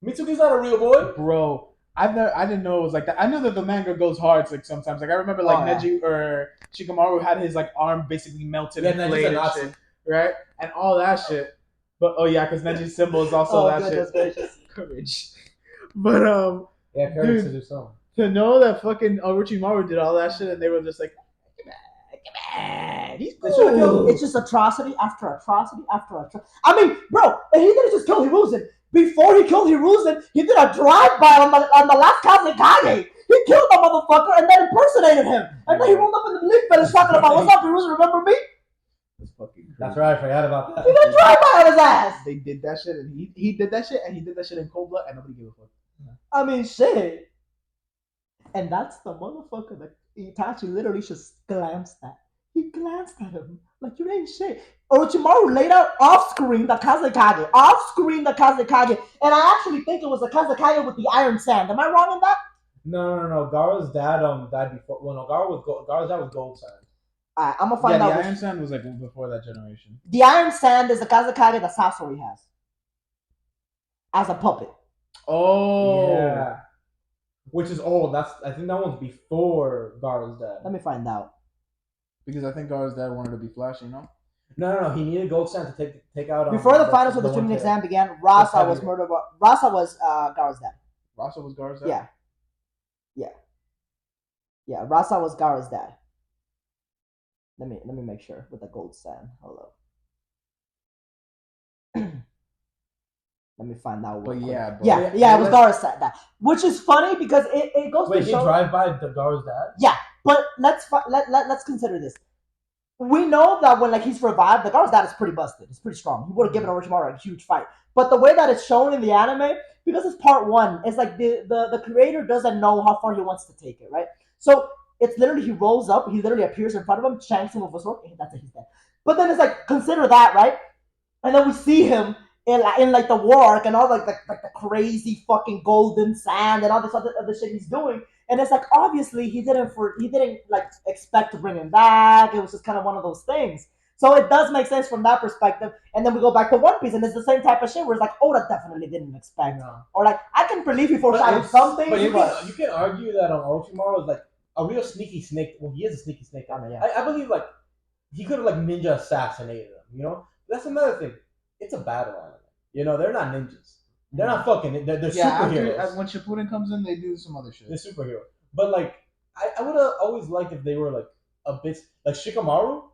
Mitsuki's not a real boy. Bro, I didn't know it was like that. I knew that the manga goes hard like sometimes. Like I remember like Neji or Shikamaru had his like arm basically melted and flayed and shit, right? And all that shit. But oh yeah, because Neji's symbol is also that shit. Gracious. Courage. But Yeah, courage dude, to do something. to know that fucking Orochimaru did all that shit and they were just like, come on, he's cool. It's just atrocity after atrocity after atrocity. I mean, bro, and he didn't just kill Hiruzen. Before he killed Hiruzen, he did a drive-by on the last Kazekage. He killed the motherfucker and then impersonated him. And then he rolled up in the Leaf Village talking about, what's up, Hiruzen, remember me? That's fucking crazy. That's right, I forgot about that. He did a drive-by on his ass. They did that shit and he did that shit and he did that shit in cold blood and nobody gave a fuck. I mean, shit. And that's the motherfucker that Itachi literally just glanced at. He glanced at him like, you ain't shit. Orochimaru laid out off-screen the Kazekage. Off-screen the Kazekage. And I actually think it was the Kazekage with the iron sand. Am I wrong in that? No. Gaara's dad died before. Well, no, Gaara's dad was Gold Sand. Alright, I'm gonna find out. Yeah, the Iron Sand was like before that generation. The iron sand is the Kazekage that Sasori has. As a puppet. Oh. Yeah. Which is old. I think that one's before Gaara's dad. Let me find out. Because I think Gaara's dad wanted to be flashy, no? No. He needed Gold Sand to take out. Before the finals of the streaming exam began, Rasa was murdered. Rasa was Gaara's dad. Rasa was Gaara's dad? Yeah, Rasa was Gaara's dad. Let me make sure with the gold sand. Hold up. Let me find out. But yeah, bro. Yeah, it was Gaara's dad. Which is funny because it goes Wait, to he show. drive by the Gaara's dad? Yeah, but let's consider this. We know that when he's revived, the Gaara's dad is pretty busted. It's pretty strong. He would have given Orochimaru a huge fight. But the way that it's shown in the anime, because it's part one, it's like the creator doesn't know how far he wants to take it, right? So it's literally he rolls up, he literally appears in front of him, shanks him with a sword, and that's it, he's dead. But then it's like, consider that, right? And then we see him in like the war arc and all like the crazy fucking golden sand and all this other shit he's doing. And it's like obviously he didn't like expect to bring him back. It was just kind of one of those things. So it does make sense from that perspective. And then we go back to One Piece and it's the same type of shit where it's like, Oda definitely didn't expect. No. Or like I can believe he foreshadowed something. But you can argue that Orochimaru is like a real sneaky snake. Well, he is a sneaky snake. I mean, yeah. I believe like he could have like ninja assassinated him. You know, that's another thing. It's a battle anime. You know, they're not ninjas. They're not fucking. They're superheroes. When Shippuden comes in, they do some other shit. They're superheroes. But like, I would have always liked if they were like a bit like Shikamaru.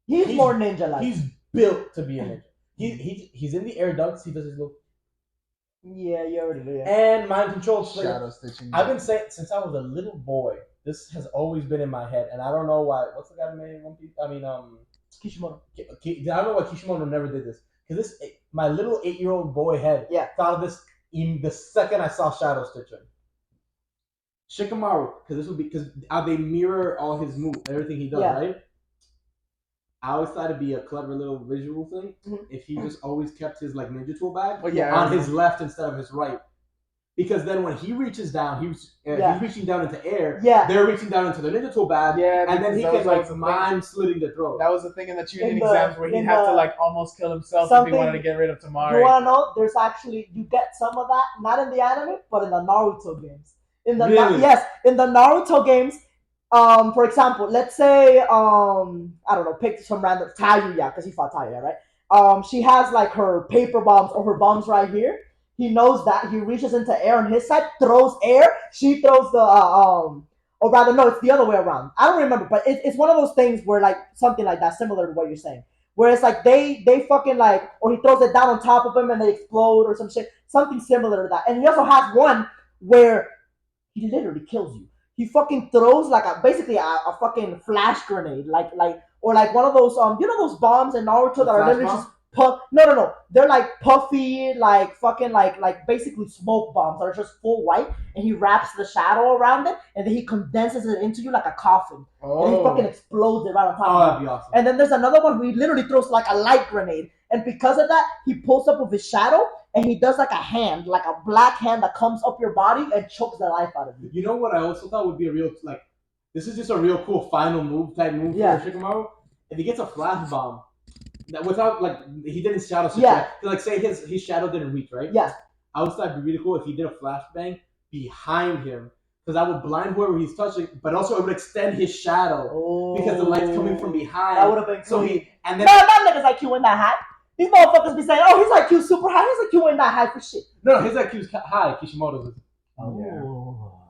He's more ninja-like. He's built to be a ninja. He's in the air ducts. He does his little. Yeah, you already do. Yeah. And mind control. Shadow stitching. I've been saying since I was a little boy. This has always been in my head, and I don't know why. What's the guy who made One Piece? I mean, Kishimoto. I don't know why Kishimoto never did this. because my little 8-year-old boy head thought of this the second I saw Shadow Stitching. Shikamaru, because this would be because they mirror all his moves, everything he does, right? I always thought it'd be a clever little visual thing if he just always kept his like ninja tool bag on his left instead of his right. Because then when he reaches down, he's reaching down into air. Yeah. They're reaching down into the ninja tool bag. Yeah, and then he can like mind slitting the throat. That was the thing in the Chunin exams where he'd have to like almost kill himself if he wanted to get rid of Tamari. You want to know? There's actually you get some of that not in the anime, but in the Naruto games. In the in the Naruto games. For example, let's say I don't know, pick some random Tayuya because he fought Tayuya, right? She has like her paper bombs or her bombs right here. He knows that. He reaches into air on his side, throws air. She throws the or rather, no, it's the other way around. I don't remember, but it's one of those things where like something like that, similar to what you're saying, where it's like they fucking like, or he throws it down on top of him and they explode or some shit, something similar to that. And he also has one where he literally kills you. He fucking throws like basically a fucking flash grenade, like or like one of those you know those bombs in Naruto that are literally just no, they're like puffy, like fucking like basically smoke bombs that are just full white, and he wraps the shadow around it, and then he condenses it into you like a coffin, and he fucking explodes it right on top. Oh, that'd be awesome. And then there's another one where he literally throws like a light grenade, and because of that, he pulls up with his shadow. And he does like a hand, like a black hand that comes up your body and chokes the life out of you. You know what I also thought would be a real, like, this is just a real cool final move type move for Shikamaru? If he gets a flash bomb, that without, like, he didn't shadow switch, right? Like, say his shadow didn't reach, right? Yeah. I always thought it'd be really cool if he did a flashbang behind him, because that would blind whoever he's touching, but also it would extend his shadow because the light's coming from behind. That would have been cool. So and then that nigga's IQ in that high. These motherfuckers be saying, "Oh, his IQ super high. His IQ ain't that high for shit." No, his IQ's high. Kishimoto's is.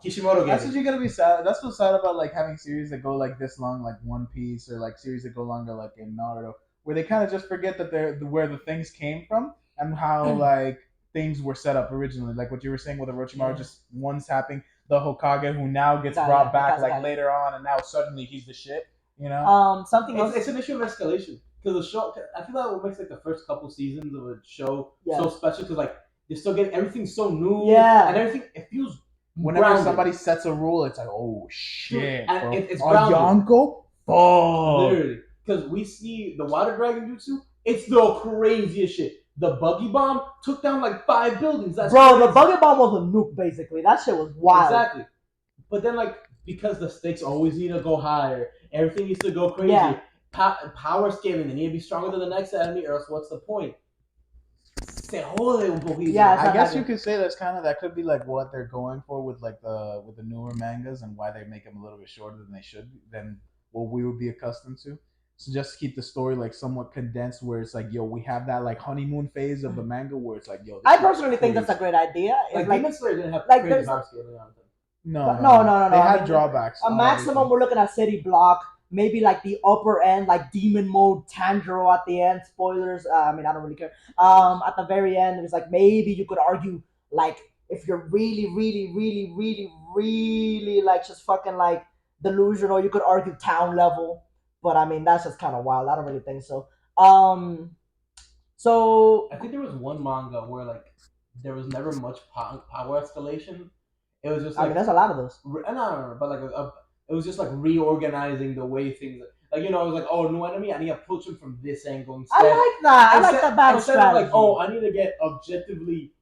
Kishimoto. That's what you're gonna be sad. That's what's sad about like having series that go like this long, like One Piece, or like series that go longer, like in Naruto, where they kind of just forget that they're where the things came from and how like things were set up originally. Like what you were saying with Orochimaru, just one tapping the Hokage, who now gets brought back like later on, and now suddenly he's the shit. You know. Something else. It's an issue of escalation. Because the show, I feel like what makes like the first couple seasons of a show so special, because like you still get everything so new, and everything it feels. Whenever grounded. somebody sets a rule, it's like, oh shit, and bro. It's Yonko, literally, because we see the water dragon jutsu. It's the craziest shit. The buggy bomb took down like 5 buildings. That's bro. crazy. The buggy bomb was a nuke, basically. That shit was wild. Exactly. But then like because the stakes always need to go higher, everything needs to go crazy. Yeah. Power scaling, they need to be stronger than the next enemy, or else what's the point? I guess you could say that could be like what they're going for with like the newer mangas and why they make them a little bit shorter than they should than what we would be accustomed to. So just keep the story like somewhat condensed, where it's like, yo, we have that like honeymoon phase of the manga where it's like, yo. I personally think that's a great idea. Like Demon Slayer didn't have like crazy power scaling on them. No. They had drawbacks. A maximum, we're looking at City Block. Maybe like the upper end, like demon mode Tanjiro at the end. Spoilers. I mean, I don't really care. At the very end, it was like maybe you could argue like if you're really like just fucking like delusional, you could argue town level. But I mean, that's just kind of wild. I don't really think so. So I think there was one manga where like there was never much power escalation. It was just like, I mean, there's a lot of those. No, but like it was just like reorganizing the way things. Like, you know, it was like, oh, new enemy, I need to approach him from this angle instead. I like that. I like that battle instead strategy. Of like, oh, I need to get objectively.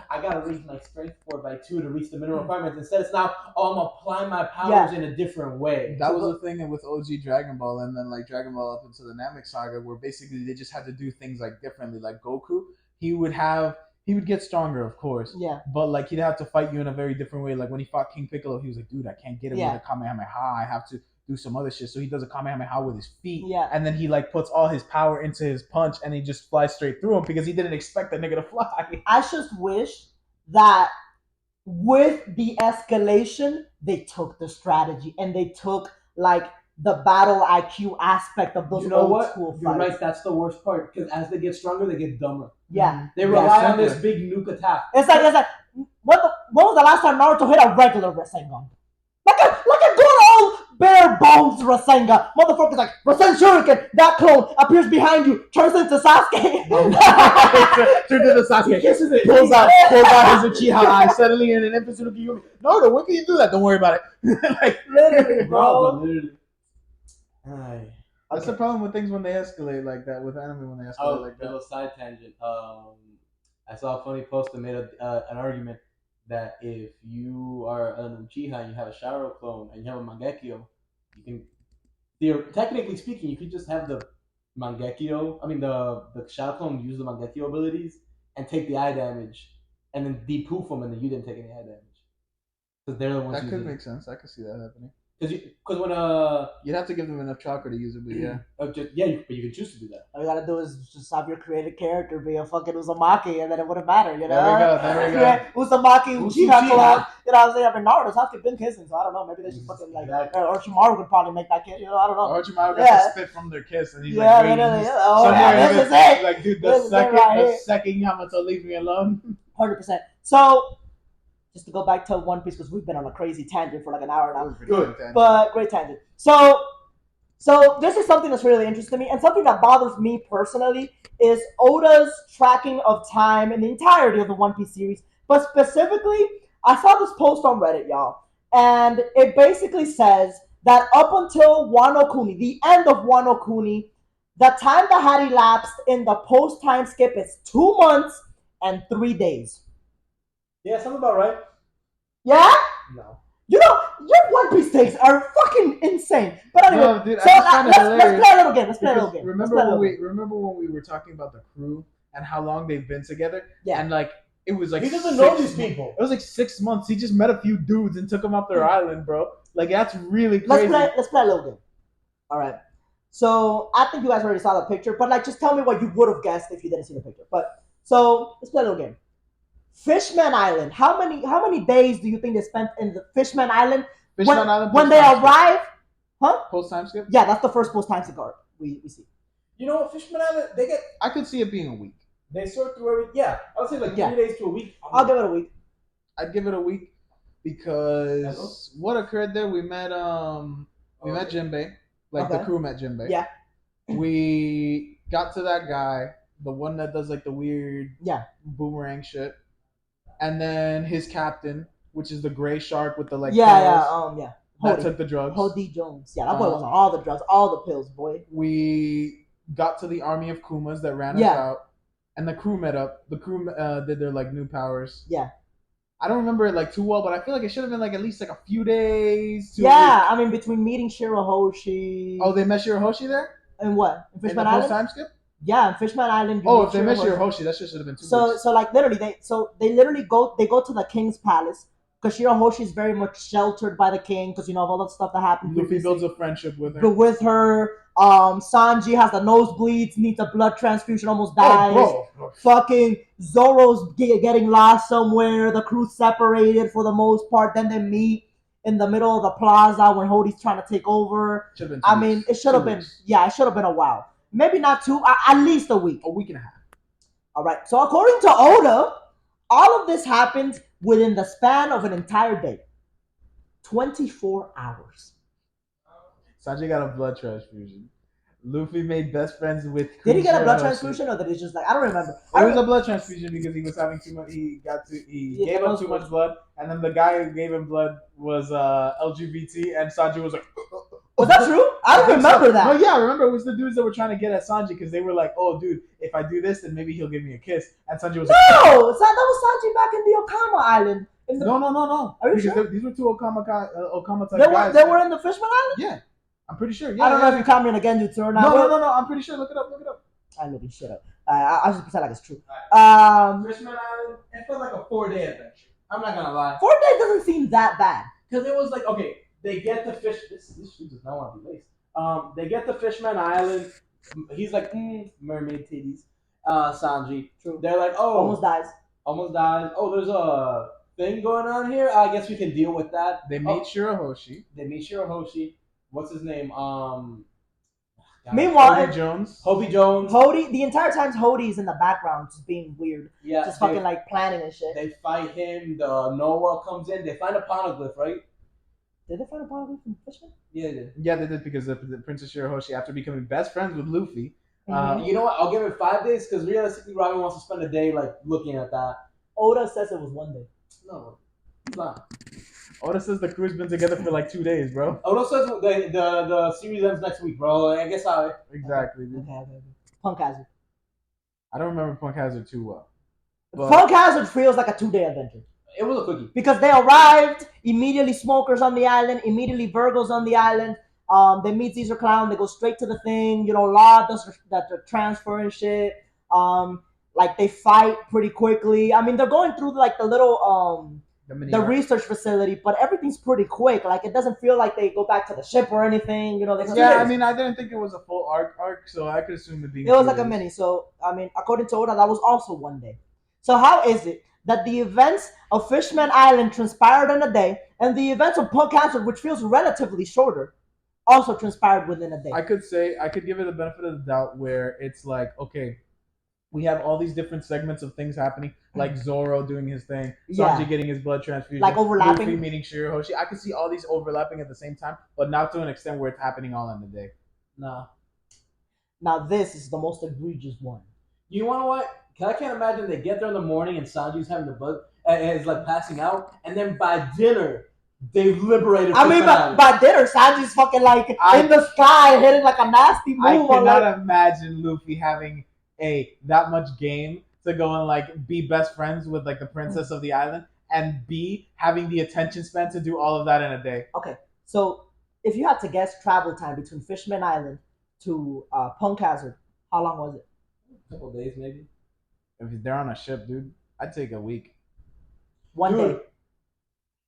I gotta raise my strength 4 by 2 to reach the minimum requirements. Instead, it's now, oh, I'm applying my powers in a different way. That was the thing with OG Dragon Ball, and then like Dragon Ball up into the Namek Saga, where basically they just had to do things like differently. Like Goku, he would get stronger, of course. Yeah. But like he'd have to fight you in a very different way. Like when he fought King Piccolo, he was like, dude, I can't get him with a Kamehameha. I have to do some other shit. So he does a Kamehameha with his feet. Yeah. And then he like puts all his power into his punch, and he just flies straight through him because he didn't expect the nigga to fly. I just wish that with the escalation, they took the strategy and they took like the battle IQ aspect of those old school fights. You're right, that's the worst part. Because as they get stronger, they get dumber. Yeah. They rely on this big nuke attack. It's like when was the last time Naruto hit a regular Rasengan? Like a good old bare bones Rasengan. Motherfucker's like, Rasen Shuriken, that clone appears behind you, turns into Sasuke. Turns into Sasuke. Kisses it. Pulls out his Uchiha eye suddenly in an episode of Yumi. No, when can you do that? Don't worry about it. Like, Literally, Bro, bro. but literally. Aye. that's the problem with things when they escalate like that, with anime when they escalate Oh, like a little that. side tangent. I saw a funny post that made an argument that if you are an Uchiha and you have a Sharo clone and you have a Mangekyo, you can, technically speaking, you could just have the Mangekyo, the Sharo clone use the Mangekyo abilities and take the eye damage, and then de-poof them, and then you didn't take any eye damage. Because they're the ones That could using make sense. I could see that happening. Because when You'd have to give them enough chakra to use it, but yeah. but you can choose to do that. All you gotta do is just have your created character be a fucking Uzumaki, and then it wouldn't matter, you know? There we go. Uzumaki, Uchiha Uchiha. clone. You know what I'm saying? I mean, Naruto's Sasuke been kissing, so I don't know. Maybe they should fucking, like, Exactly. or Orochimaru could probably make that kid, you know? I don't know. Orochimaru got Yeah. to spit from their kiss, and he's Yeah, like, literally, waiting. yeah. Oh, yeah, this is it. Like, dude, This is it right here. second Yamato, leave me alone. 100%. So, just to go back to One Piece, because we've been on a crazy tangent for like an hour now. Good. But great tangent. So this is something that's really interesting to me, and something that bothers me personally is Oda's tracking of time in the entirety of the One Piece series. But specifically, I saw this post on Reddit, y'all, and it basically says that up until Wano Kuni, the end of Wano Kuni, the time that had elapsed in the post time skip is 2 months and 3 days. Yeah, something about right. Yeah? No. You know, your One Piece takes are fucking insane. But anyway, No, dude, I so just find it let's hilarious. play a little game. Let's play a little Because game. remember when we were talking about the crew and how long they've been together? Yeah. And like it was like He doesn't know 6 these people. It was like 6 months. He just met a few dudes and took them off their island, bro. Like that's really crazy. Let's play a little game. All right. So I think you guys already saw the picture, but like just tell me what you would have guessed if you didn't see the picture. But so let's play a little game. Fishman Island. How many days do you think they spent in the Fishman Island? Fishman Island When they post-time arrive? skip. Post time skip? Yeah, that's the first post time cigar we see. You know what, Fishman Island, I could see it being a week. they sort through every. Yeah, I would say like Yeah. 3 days to a week. I'll give it a week. I'd give it a week because what occurred there, we met Jinbei. Like the Okay. crew met Jinbei. Yeah. We got to that guy, the one that does like the weird Yeah. boomerang shit. And then his captain, which is the gray shark with the like Yeah. pills Yeah. that Hody. took the drugs. Hody Jones. Yeah, that boy was on all the drugs, all the pills, boy. We got to the army of Kumas that ran us Yeah. out, and the crew met up. The crew did their like new powers. Yeah. I don't remember it like too well, but I feel like it should have been like at least like a few days. To a Yeah, week. I mean between meeting Shirahoshi. Oh, they met Shirahoshi there and what? In in the Fishman post Island? time skip. Yeah, in Fishman Island. you Oh, meet if they met Shirahoshi. Shirahoshi, that shit should have been 2 So weeks. so like literally they literally go to the king's palace because Shirahoshi is very much sheltered by the king because you know of all that stuff that happened. Luffy previously. builds a friendship with her. But with her, Sanji has the nosebleeds, needs a blood transfusion, almost dies. bro. Fucking Zoro's getting lost somewhere. The crew's separated for the most part. Then they meet in the middle of the plaza when Hody's trying to take over. Should've been 2 I weeks. mean, it should have 2 been, weeks. yeah, it should have been a while. Maybe not 2, at least a week. A week and a half. All right. So according to Oda, all of this happened within the span of an entire day. 24 hours. Sanji got a blood transfusion. Luffy made best friends with. Did he get a blood Shirahoshi. transfusion or did he just like, I don't remember. It was a blood transfusion because he was having too much. He gave up too much blood, and then the guy who gave him blood was LGBT, and Sanji was like. Was that true? I don't remember that. No, yeah, I remember it was the dudes that were trying to get at Sanji because they were like, "Oh, dude, if I do this, then maybe he'll give me a kiss." And Sanji was like, No, that was Sanji back in the Okama Island. In the, "No." Are you Because sure? these were two Okama type They were, guys. they were in the Fishman Island? Yeah, I'm pretty sure. Yeah, I don't know yeah, if you caught me again, dude, or yeah. not. No. I'm pretty sure. Look it up. I'm looking shit up. I'll just pretend like it's true. Fishman Island, it felt like a 4-day adventure. I'm not gonna lie. 4 days doesn't seem that bad. Because it was like, okay, they get the fish. This shoe does not want to be laced. They get to Fishman Island. He's like, mermaid titties. Sanji. True. They're like, oh, Almost dies. almost died. Oh, there's a thing going on here. I guess we can deal with that. They meet Shirahoshi. They meet Shirahoshi. What's his name? Meanwhile, Hody Jones. Hobie Jones. Hody, the entire time Hody's in the background just being weird. Yeah, Just fucking like planning and shit. They fight him. The Noah comes in. They find a poneglyph, right? Did they find a apology from Fishman? Yeah, yeah. Yeah, they did because the Princess Shirahoshi, after becoming best friends with Luffy, You know what? I'll give it 5 days because realistically, Robin wants to spend a day like looking at that. Oda says it was 1 day. No, he's not. Oda says the crew's been together for like 2 days, bro. Oda says the series ends next week, bro. I guess I. Exactly, dude. Okay. Punk Hazard. I don't remember Punk Hazard too well. But Punk Hazard feels like a 2-day adventure. It was a quickie. Because they arrived, immediately Smoker's on the island, immediately Virgo's on the island. They meet Caesar Clown, they go straight to the thing. Law does the transfer and shit. Like they fight pretty quickly. I mean, they're going through like the little the research facility, but everything's pretty quick. Like it doesn't feel like they go back to the ship or anything. I mean, I didn't think it was a full arc, so I could assume it being. It was like a mini. So I mean, according to Oda, that was also 1 day. So how is it that the events of Fishman Island transpired in a day, and the events of Punk Hazard, which feels relatively shorter, also transpired within a day? I could give it the benefit of the doubt where it's like, okay, we have all these different segments of things happening, like Zoro doing his thing, Sanji getting his blood transfusion, like overlapping. Luffy meeting Shirahoshi. I could see all these overlapping at the same time, but not to an extent where it's happening all in a day. Nah. Now this is the most egregious one. You know what? I can't imagine they get there in the morning and Sanji's having the blood and is like passing out, and then by dinner they've liberated. I mean, by dinner, Sanji's fucking like in the sky, hitting like a nasty move. I cannot imagine Luffy having that much game to go and like be best friends with like the princess of the island, and B, having the attention span to do all of that in a day. Okay, so if you had to guess travel time between Fishman Island to Punk Hazard, how long was it? A couple days, maybe. If they're on a ship, dude, I'd take a week. 1 day.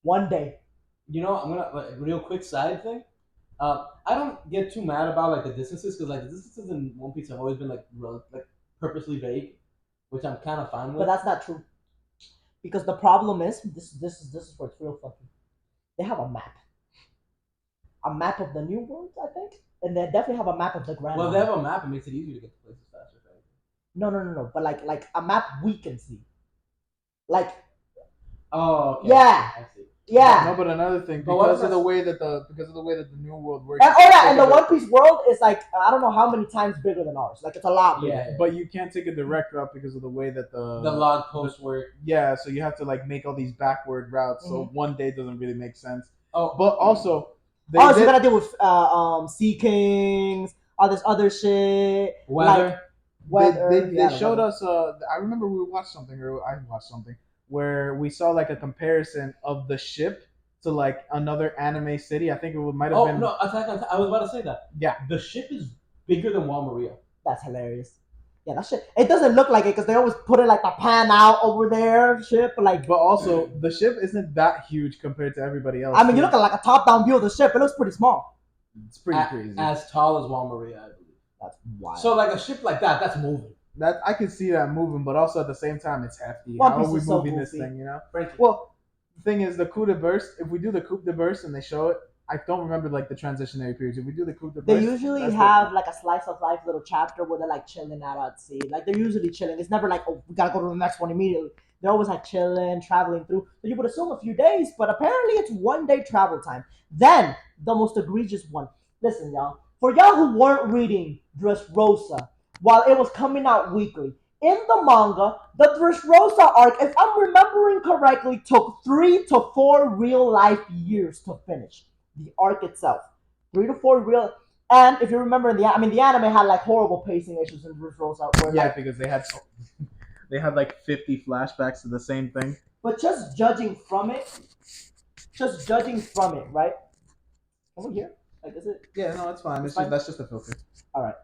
1 day. You know, I'm gonna like, real quick side thing. I don't get too mad about like the distances because like the distances in One Piece have always been like purposely vague, which I'm kind of fine with. But that's not true, because the problem is this is where it's real fucking. They have a map of the New World, I think, and they definitely have a map of the Grand. Well, if they have a map, it makes it easier to get to places faster. No. But like a map we can see. Like. Oh. Okay. Yeah. I see. Yeah. No, but another thing, because of the way that the New World works. And the One Piece world is like I don't know how many times bigger than ours. Like it's a lot bigger. Yeah. But you can't take a direct route because of the way that the log posts work. Yeah, so you have to like make all these backward routes. So 1 day doesn't really make sense. Oh, but also. So you gotta deal with Sea Kings, all this other shit. Weather. They showed us. I remember I watched something where we saw like a comparison of the ship to like another anime city. I think it might have been. Oh no! I was about to say that. Yeah, the ship is bigger than Wall Maria. That's hilarious. Yeah, that shit. It doesn't look like it because they always put it like the pan out over there ship. Like, but also the ship isn't that huge compared to everybody else. I mean, you look at like a top-down view of the ship. It looks pretty small. It's pretty crazy. As tall as Wall Maria, I believe. That's wild. So like a ship like that's moving. That I can see that moving, but also at the same time, it's hefty. One How Piece are we is so moving this goofy. thing? You know. Well, the thing is, the coup de burst. If we do the coup de burst and they show it, I don't remember like the transitionary periods. If we do the coup de burst, they usually have like a slice of life little chapter where they're like chilling out at sea. Like they're usually chilling. It's never like, oh, we gotta go to the next one immediately. They're always like chilling, traveling through. So you would assume a few days, but apparently it's 1 day travel time. Then the most egregious one. Listen, y'all. For y'all who weren't reading Dressrosa while it was coming out weekly, in the manga, the Dressrosa arc, if I'm remembering correctly, took 3 to 4 real life years to finish. The arc itself, 3 to 4 real. And if you remember, the anime had like horrible pacing issues in Dressrosa. Because they had like 50 flashbacks to the same thing. But just judging from it, right? Over here. Like, is it? Yeah, no, it's fine. That's just a filter. All right.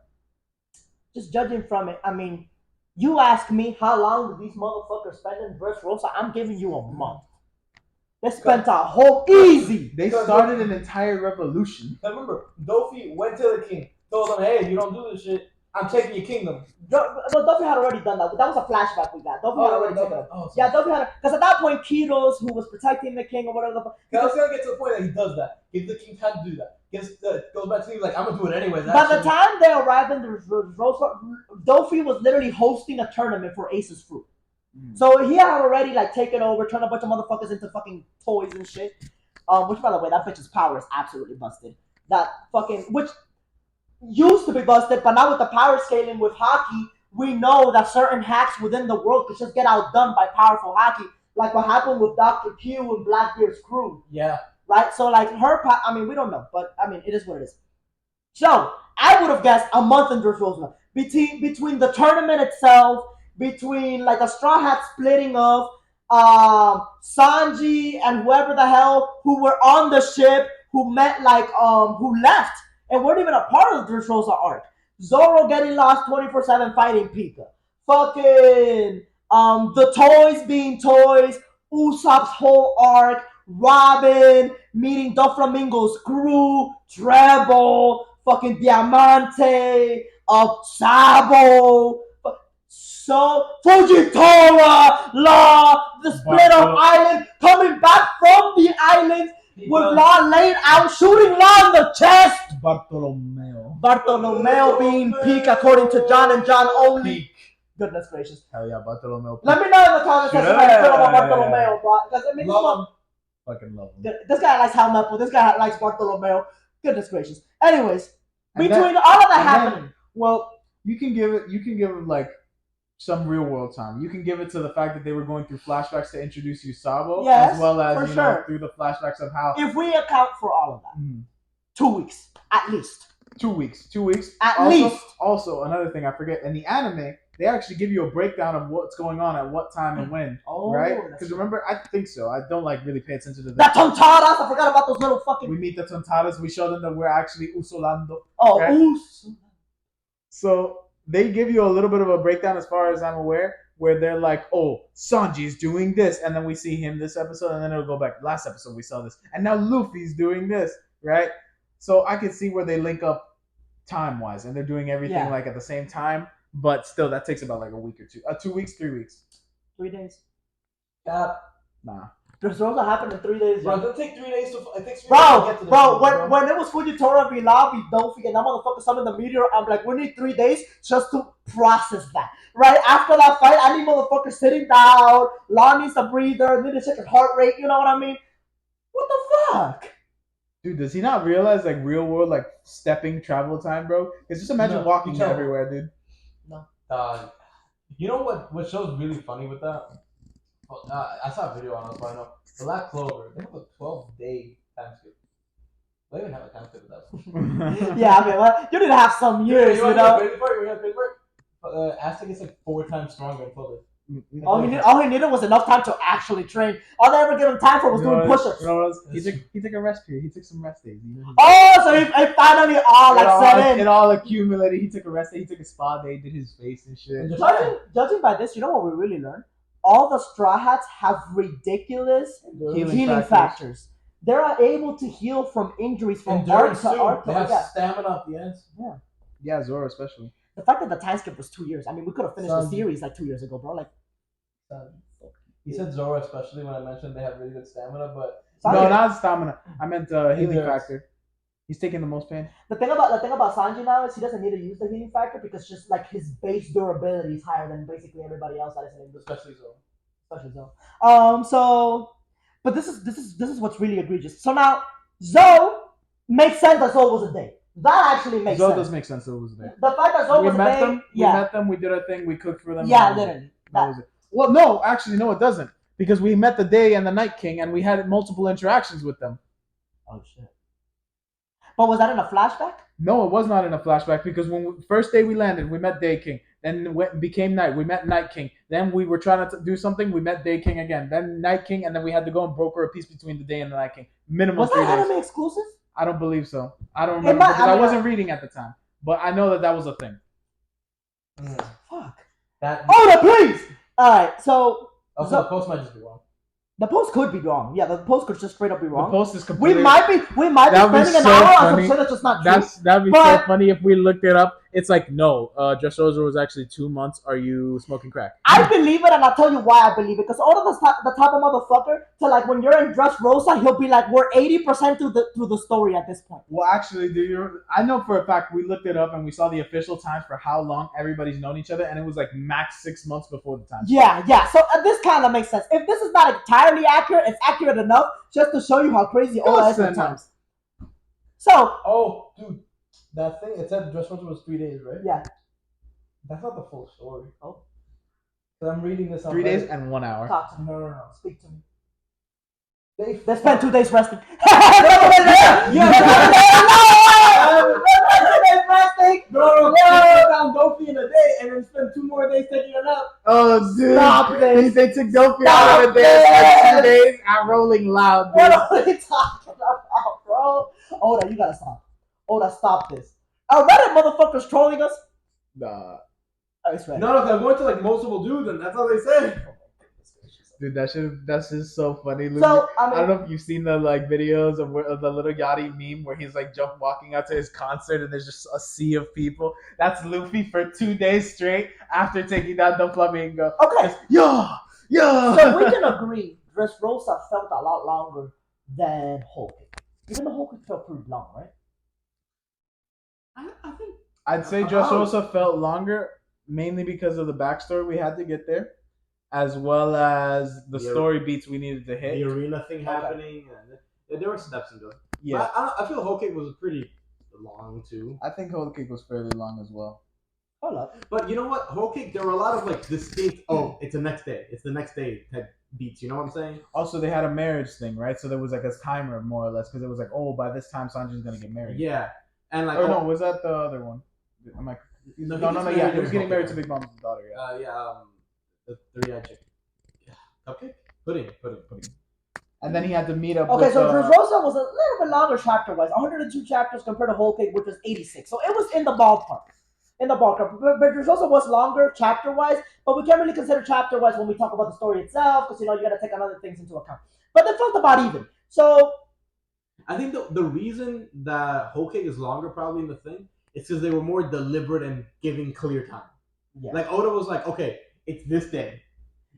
Just judging from it, I mean, you ask me how long do these motherfuckers spend in Dressrosa? I'm giving you a month. They spent a whole easy. They started an entire revolution. I remember, Luffy went to the king, told him, "Hey, you don't do this shit. I'm taking your kingdom." Luffy had already done that. That was a flashback we got. Luffy had already taken it. Yeah, Luffy had, because at that point, Kiros, who was protecting the king or whatever. I was gonna get to the point that he does that. Give the king time to do that. Goes back to him like, I'm gonna do it anyways. By the time they arrived in the Dressrosa, Luffy was literally hosting a tournament for Ace's Fruit. So he had already like taken over, turned a bunch of motherfuckers into fucking toys and shit. which by the way, that bitch's power is absolutely busted. That fucking which used to be busted, but now with the power scaling with Haki, we know that certain hacks within the world could just get outdone by powerful Haki, like what happened with Dr. Q and Blackbeard's crew. Yeah. Right? So like I mean, we don't know, but I mean, it is what it is. So I would have guessed a month in Dressrosa. Between the tournament itself, between like the Straw Hat splitting of Sanji and whoever the hell who were on the ship who met who left and weren't even a part of the Dressrosa arc. Zoro getting lost 24/7 fighting Pika. Fucking the toys being toys, Usopp's whole arc, Robin meeting Doflamingo's crew, Treble, fucking Diamante, Sabo, so Fujitora, Law, the split of island, coming back from the island with Law laid out, shooting Law in the chest. Bartolomeo being peak according to John and John only. Goodness gracious. Hell yeah, Bartolomeo. Let me know in the comments section how you feel about Bartolomeo, bro. Because I mean, fucking love him. This guy likes Helmepo. This guy likes Bartolomeo. Goodness gracious. Anyways, And between all of that happening, well, you can give it like some real world time. You can give it to the fact that they were going through flashbacks to introduce you Sabo, Yes, as well as for you know sure. through the flashbacks of how if we account for all of that, 2 weeks at least. 2 weeks. 2 weeks. At least. Also, another thing I forget, in the anime, they actually give you a breakdown of what's going on at what time and when. Oh, right? that's Because true. remember, I think so. I don't like really pay attention to The that. Tontadas, I forgot about those little fucking. We meet the Tontadas. We show them that we're actually Usolando. Oh, right? Us. So they give you a little bit of a breakdown, as far as I'm aware, where they're like, "Oh, Sanji's doing this," and then we see him this episode, and then it'll go back. Last episode we saw this, and now Luffy's doing this, right? So I can see where they link up time-wise, and they're doing everything like at the same time. But still, that takes about like a week or two. 2 weeks, 3 weeks. 3 days. Nah. Dressrosa happened in 3 days. Bro, it'll take 3 days to. It takes 3 days to Bro, get to the bro, show, when it was Fujitora v. Law v. Dofi and that motherfucker summoned the meteor, I'm like, we need 3 days just to process that. Right after that fight, I need motherfuckers sitting down. Law needs a breather, need to check his heart rate. You know what I mean? What the fuck? Dude, does he not realize like real world like stepping travel time, bro? Because just imagine walking everywhere, dude. You know what show's really funny with that? I saw a video on it, so I know. Black Clover, they have a 12-day time skip. They even have a time skip with that. Yeah, I mean, well, you need to have some years, you know? Aztec is like 4 times stronger in 12 days. All he needed was enough time to actually train. All they ever gave him time for was doing push-ups. You know what else? He took a rest period. He took some rest days. Oh, so he finally set in. It all accumulated. He took a rest day. He took a spa day. Did his face and shit. Judging by this, you know what we really learned? All the Straw Hats have ridiculous healing factors. They're able to heal from injuries from arc to arc. They have stamina at the end. Yeah, Zoro especially. The fact that the time skip was 2 years. I mean, we could have finished the series like 2 years ago, bro. Like, he said Zoro especially when I mentioned they have really good stamina, but no, not stamina. I meant healing factor. He's taking the most pain. The thing about Sanji now is he doesn't need to use the healing factor because just like his base durability is higher than basically everybody else that is in English. especially Zoro. But this is what's really egregious. So now Zoe makes sense that Zoe was a day. That actually makes sense. Zoe does make sense that it was a day. The fact that Zoe was a day. We met them. We did our thing. We cooked for them. Yeah, literally. That was it. Well, no, actually, no, it doesn't. Because we met the Day and the Night King, and we had multiple interactions with them. Oh shit! But was that in a flashback? No, it was not in a flashback. Because first day we landed, we met Day King. Then it became night. We met Night King. Then we were trying to do something. We met Day King again. Then Night King, and then we had to go and broker a peace between the Day and the Night King. Minimum was 3 days. that anime exclusive? I don't believe so. I don't remember because I wasn't reading at the time. But I know that was a thing. Fuck. Please. All right, so. Also, the post might just be wrong. The post could be wrong. Yeah, the post could just straight up be wrong. The post is completely. We might be spending an hour on some shit that's just not true. That'd be so funny if we looked it up it's like no, Dressrosa was actually 2 months. Are you smoking crack? I believe it, and I'll tell you why I believe it. Because all of the type of motherfucker to like when you're in Dressrosa, he'll be like, we're 80% through the story at this point. Well, actually, I know for a fact we looked it up and we saw the official times for how long everybody's known each other, and it was like max 6 months before the time. Yeah. So this kind of makes sense. If this is not entirely accurate, it's accurate enough just to show you how crazy Oda is at times. So, oh, dude, that thing it said Dressrosa was 3 days, right? Yeah. That's not the full story. Oh. So I'm reading this. 3 days and 1 hour. Talk to me. No. Speak to me. They spent 2 days resting. No, put down Luffy in a day and then spend 2 more days taking it up. Oh, dude. Stop this. They took Luffy out of a day and 2 days. I'm rolling loud, dude. What are you talking about, bro? Oda, you gotta stop. Oda, stop this. Are Reddit motherfuckers trolling us? Nah. I swear. No, I went to like multiple dudes and that's how they say. Dude, that's just so funny. Luffy. So, I don't know if you've seen the like videos of the little Yachty meme where he's like walking out to his concert and there's just a sea of people. That's Luffy for 2 days straight after taking down the Flamingo. Okay. Yeah. So we can agree, Dressrosa felt a lot longer than Whole Cake. Even though Whole Cake felt pretty long, right? I think I'd say Dressrosa felt longer mainly because of the backstory we had to get there, as well as the story beats we needed to hit. The arena thing happening, and there were steps into it. Yeah, I feel Whole Cake was pretty long too. I think Whole Cake was fairly long as well. Hold up. But you know what? Whole Cake, there were a lot of like distinct. Oh, it's the next day. It's the next day type beats. You know what I'm saying? Also, they had a marriage thing, right? So there was like a timer more or less because it was like, oh, by this time Sanji's gonna get married. Yeah, and like. Oh no, was that the other one? Am I? No. Yeah, he was getting married to Big Mom's daughter. Yeah. The 3-eyed chick. Cupcake? Pudding. And then he had to meet up. Okay, with, so Dressrosa was a little bit longer chapter-wise, 102 chapters compared to Whole Cake, which was 86. So it was in the ballpark. But Dressrosa was longer chapter-wise, but we can't really consider chapter-wise when we talk about the story itself, because you got to take other things into account. But they felt about even. So I think the reason that Whole Cake is longer probably in the thing is because they were more deliberate and giving clear time. Yeah. Like Oda was like, okay, it's this day.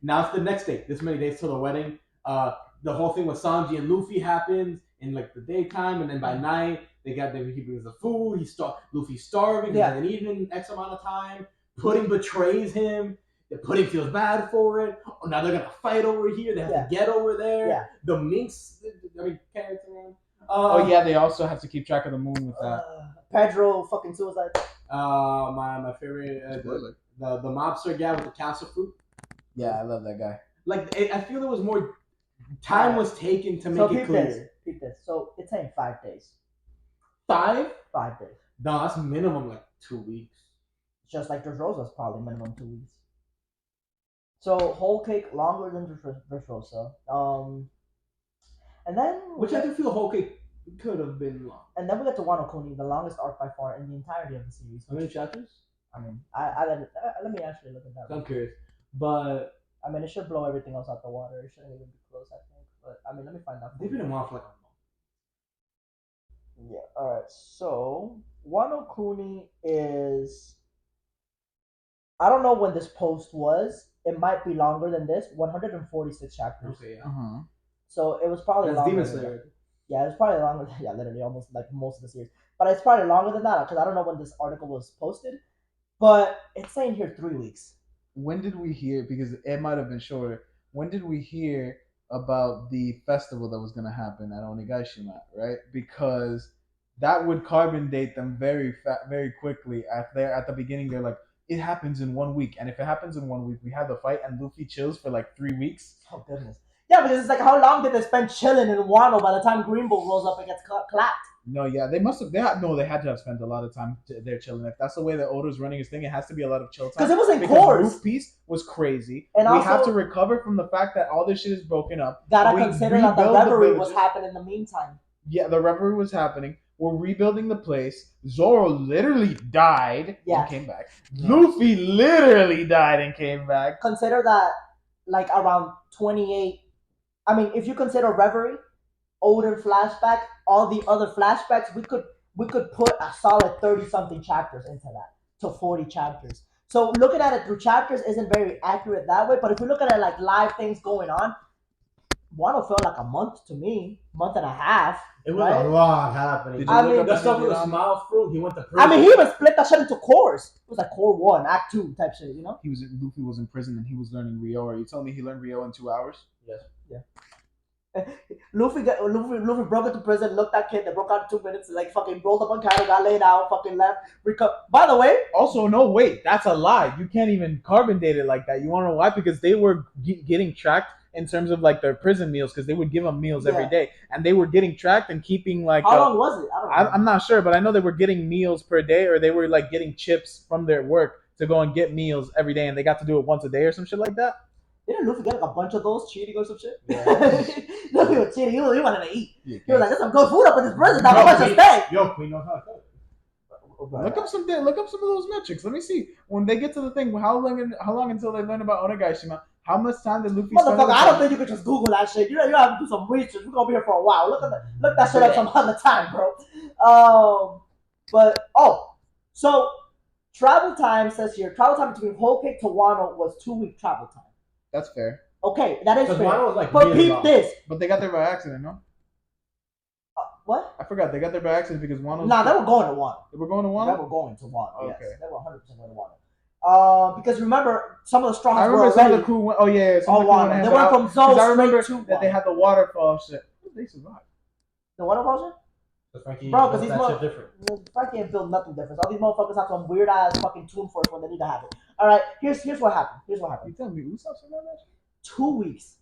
Now it's the next day. This many days till the wedding. The whole thing with Sanji and Luffy happens in like the daytime, and then by night he brings the food. Luffy's starving. He hasn't eaten in X amount of time. Pudding betrays him. The Pudding feels bad for it. Oh, now they're gonna fight over here. They have to get over there. Yeah. The minks. Carrots around. They also have to keep track of the moon with that. Pedro fucking suicide. My favorite, the mobster guy with the castle fruit. Yeah, I love that guy. Like, I feel there was more time was taken to make it clear. Keep this. So it's saying 5 days. 5? 5 days. No, that's minimum like 2 weeks. Just like Dressrosa's probably minimum 2 weeks. So Whole Cake longer than Dressrosa. And then which I do feel Whole Cake could have been long. And then we get to Wano Kuni, the longest arc by far in the entirety of the series. How many chapters? I mean, let me actually look at that. I'm curious, but I mean, it should blow everything else out the water. It shouldn't even be close, I think. But I mean, let me find out. They've been in Wano for like a month. Yeah. All right. So Wano Kuni is. I don't know when this post was. It might be longer than this. 146 chapters. Okay. Yeah. So it was probably That's longer. Demon than Slayer. that. Yeah, it was probably longer. Yeah, literally almost like most of the series. But it's probably longer than that because I don't know when this article was posted. But it's saying here 3 weeks. When did we hear? Because it might have been shorter. When did we hear about the festival that was going to happen at Onigashima? Right, because that would carbon date them very quickly. At the beginning, they're like, it happens in 1 week, and if it happens in 1 week, we have the fight, and Luffy chills for like 3 weeks. Oh goodness. Yeah, because it's like, how long did they spend chilling in Wano by the time Green Bull rolls up and gets clapped? No, yeah, they must have. They had to have spent a lot of time there chilling. If that's the way that Oda's running his thing, it has to be a lot of chill time. Because it was in course. Roof Piece was crazy. And we also, have to recover from the fact that all this shit is broken up. Gotta consider that the reverie was happening in the meantime. Yeah, the reverie was happening. We're rebuilding the place. Zoro literally died and came back. Yeah. Luffy literally died and came back. Consider that, like, around 28. I mean, if you consider reverie, Oden flashback, all the other flashbacks, we could put a solid 30-something chapters into that. to 40 chapters. So looking at it through chapters isn't very accurate that way. But if we look at it like live things going on, Wano felt like a month to me, month and a half. It was right? a lot happening. Did you I look mean, up The any stuff with the Vietnam? smile through, he went to prison. I mean, he even split that shit into cores. It was like core 1, act 2 type shit, you know? Luffy was in prison and he was learning Rio. Are you telling me he learned Rio in 2 hours? Yes. Luffy broke into prison, looked that kid, they broke out in 2 minutes, like fucking rolled up on Kaido, got laid out, fucking left. By the way, Also, no, wait, that's a lie. You can't even carbon date it like that. You want to know why? Because they were getting tracked in terms of like their prison meals, because they would give them meals every day, and they were getting tracked and keeping like. How long was it? I don't know. I'm not sure, but I know they were getting meals per day, or they were like getting chips from their work to go and get meals every day, and they got to do it once a day or some shit like that. Didn't Luffy get like a bunch of those cheating or some shit? Yeah. Luffy was cheating. He wanted to eat. Yeah, He was like, "There's some good food up in this prison. How much to stay?" Yo, Queen knows how to cook. Look up some of those metrics. Let me see. When they get to the thing, how long until they learn about Onigashima? How much time did Luffy spend? Motherfucker, I don't think you could just Google that shit. You have to do some research. We're gonna be here for a while. Look that shit up some other time, bro. So travel time says here, travel time between Whole Cake to Wano was 2-week travel time. That's fair. Okay, that is Because fair. Wano was like But really peep long. this. But they got there by accident, no? What? I forgot. They got there by accident because Wano. Nah, they were going to Wano. They were going to They Wano? were going to Wano. Okay. Yes, they were 100% going to Wano. Because remember, some of the strong I were remember some of already the crew went. Oh yeah, some on of the crew Wano. went They went from Zou I remember straight to that they Wano. had the waterfall shit. They survived. The water potion? Frankie, Bro, 'cause that he's shit different. Frankie ain't built nothing different. All these motherfuckers have some weird ass fucking tune for it when they need to have it. Alright, here's what happened. You telling me Usopp survived that shit? 2 weeks.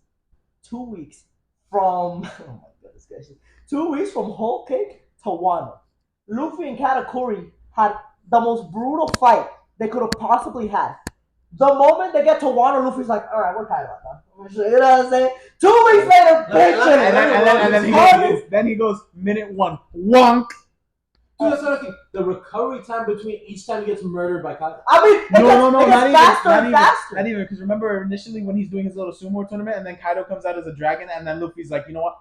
2 weeks from oh my goodness gracious. 2 weeks from Whole Cake to Wano. Luffy and Katakuri had the most brutal fight they could have possibly had. The moment they get to Wano, Luffy's like, alright, we're tired of that. You know what I'm saying? 2 weeks later, bitch. Then he goes minute 1. Wonk. Dude, that's another thing. The recovery time between each time he gets murdered by Kaido. I mean, it gets faster and faster. Not even, because remember initially when he's doing his little sumo tournament and then Kaido comes out as a dragon and then Luffy's like, you know what?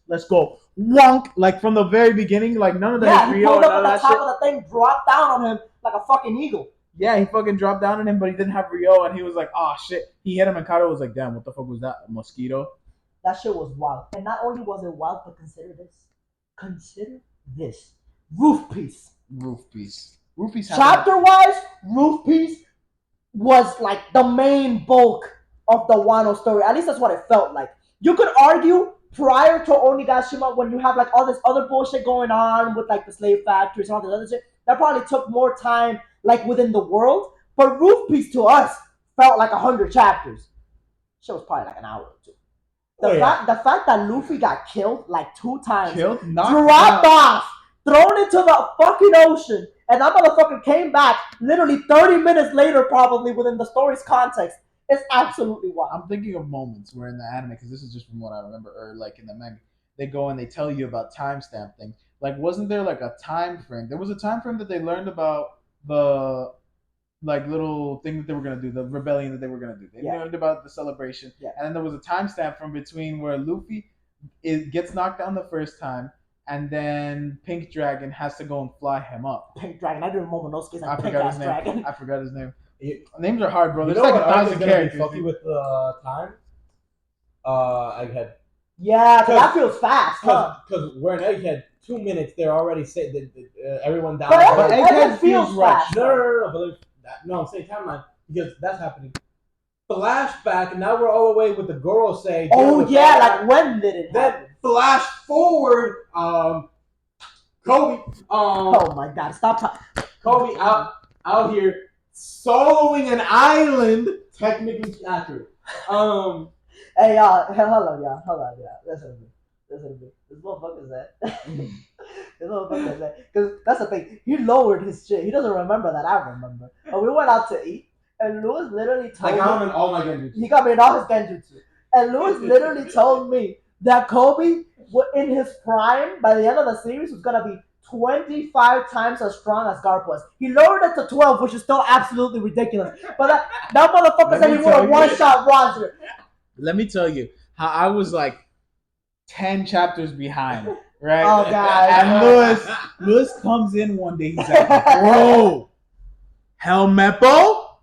Let's go. Wonk. Like from the very beginning, like none of the Yeah, he Rio pulled and up none at of the that top shit. of the thing, dropped down on him like a fucking eagle. Yeah, he fucking dropped down on him, but he didn't have Rio, and he was like, "Oh shit!" He hit him, and Kaido was like, "Damn, what the fuck was that? A mosquito?" That shit was wild. And not only was it wild, but consider this. Consider this. Roof piece. Roof piece. Chapter wise, Roof piece was like the main bulk of the Wano story. At least that's what it felt like. You could argue prior to Onigashima, when you have like all this other bullshit going on with like the slave factories and all this other shit, that probably took more time like within the world. But Roof piece to us felt like 100 chapters. Shit was probably like an hour or two. The fact that Luffy got killed like 2 times, dropped off, thrown into the fucking ocean, and that motherfucker came back literally 30 minutes later, probably within the story's context, is absolutely wild. I'm thinking of moments where in the anime, because this is just from what I remember, or like in the manga, they go and they tell you about timestamp things. Like, wasn't there like a time frame? There was a time frame that they learned about the like little thing that they were gonna do, the rebellion that they were gonna do. They learned about the celebration, and then there was a timestamp from between where Luffy gets knocked down the first time, and then Pink Dragon has to go and fly him up. Pink Dragon, I didn't remember those kids. I forgot his name. Dragon. I forgot his name. Names are hard, bro. There's like 1,000 characters. Fucky with the time. Egghead. Yeah, because that feels fast. Because we're in Egghead, 2 minutes. They're already say that everyone died. But Egghead feels rushed. No, I'm saying timeline because that's happening. Flashback, and now we're all the way with the Goro say. Oh yeah, like when did it happen? Then flash forward, Kobe. Oh my God! Stop talking. Kobe out here soloing an island. Technically accurate. Hey y'all, hold on, y'all. Listen to me. This motherfucker's that. This motherfucker's that. Because that's the thing. He lowered his shit. He doesn't remember that I remember. But we went out to eat, and Lewis literally told me. I got him in all my genjutsu. He got me in all his genjutsu. And Lewis literally told me that Kobe, in his prime, by the end of the series, was going to be 25 times as strong as Garp was. He lowered it to 12, which is still absolutely ridiculous. But that motherfucker said he would have one-shot Roger. Let me tell you how I was like 10 chapters behind, right? Oh, God. And Lewis comes in one day. He's like, bro, Helmeppo?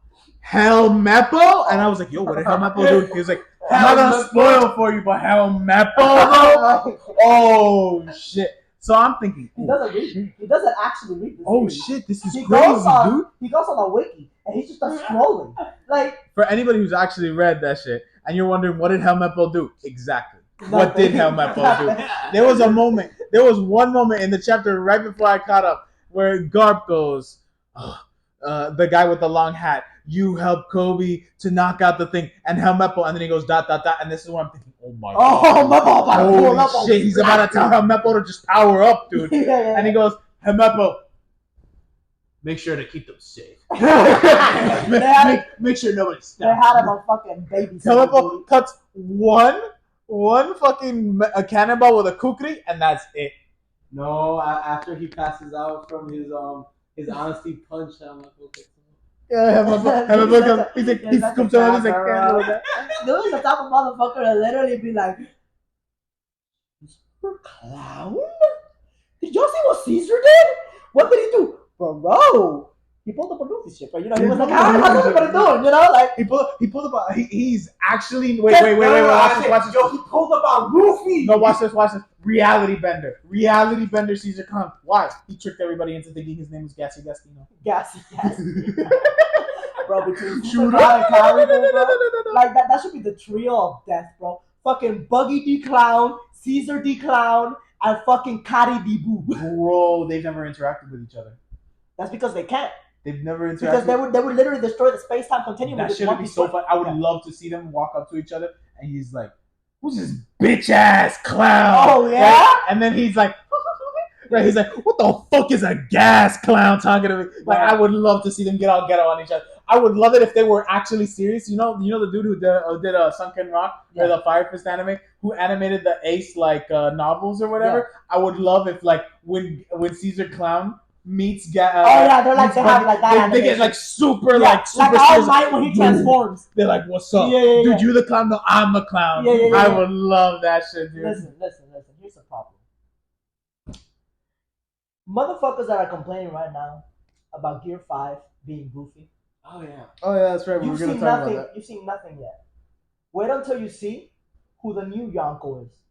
Helmeppo? And I was like, yo, what did Helmeppo do? He was like, I'm not gonna spoil for you, but Helmeppo though? Oh shit. So I'm thinking, He doesn't read. He doesn't actually read this. oh series. shit, this is He crazy, goes on, dude. He goes on a wiki and he just starts scrolling. Like, For anybody who's actually read that shit, and you're wondering what did Helmeppo do? Exactly. What did Helmeppo do? There was one moment in the chapter right before I caught up where Garp goes, the guy with the long hat, you helped Kobe to knock out the thing, and Helmeppo, and then he goes dot dot dot, and this is what I'm thinking, oh my god. Holy shit, he's about to tell Helmeppo to just power up, dude. Yeah. And he goes, Helmeppo, Make sure to keep them safe. make sure nobody stops. They had him a fucking baby. Helmeppo cuts one fucking a cannonball with a kukri, and that's it. No, after he passes out from his honesty punch, I'm like, okay. Yeah, Helmeppo comes. He's like, he scoops out. He's like, Louis the type of motherfucker to literally be like, "Super clown? Did y'all see what Caesar did? What did he do, bro? He pulled up a Luffy shit, but you know he was like, how's everybody doing? You know, like he pulled up. He's actually wait. Watch this. Yo, he pulled up on Luffy. No, watch this. Reality Bender Caesar Khan. Why? He tricked everybody into thinking his name was Gassy Gastino. Gassy. Bro, between Super and Carry, bro. Like that should be the trio of death, bro. Fucking Buggy D Clown, Caesar D Clown, and fucking Kari D Boo. Bro, they've never interacted with each other. That's because they can't. They've never interacted. Because they would literally destroy the space-time continuum. That shit would be so fun. I would love to see them walk up to each other, and he's like, "Who's this bitch ass clown?" Oh yeah. Right? And then he's like, right? He's like, "What the fuck is a gas clown talking to me?" Like, I would love to see them get all ghetto on each other. I would love it if they were actually serious. You know the dude who did Sunken Rock or the Fire Fist anime, who animated the Ace novels or whatever. Yeah. I would love if like when Caesar Clown meets they're like they have like that. They get like super like All Might when he transforms. They're like, "What's up, dude? You the clown? No, I'm the clown." Yeah. I would love that shit, dude. Listen. Here's the problem. Motherfuckers that are complaining right now about Gear 5 being goofy. Oh yeah, that's right. We're gonna talk about that. You've seen nothing yet. Wait until you see who the new Yonko is.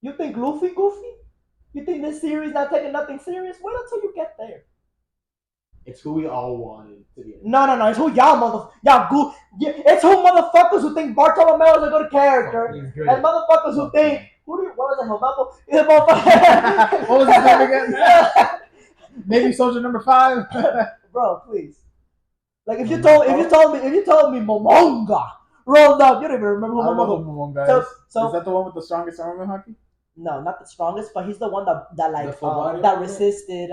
You think Luffy goofy? You think this series not taking nothing serious? Wait until you get there. It's who we all wanted to be. No. It's who it's who motherfuckers who think Bartolomeo is a good character, and motherfuckers who think what was it, Helmeppo? What was his name again? Maybe Soldier number 5. Bro, please. Like if you told me Momonga rolled up, you don't even remember who Momonga is. So is that the one with the strongest arm in hockey? No, not the strongest, but he's the one that resisted.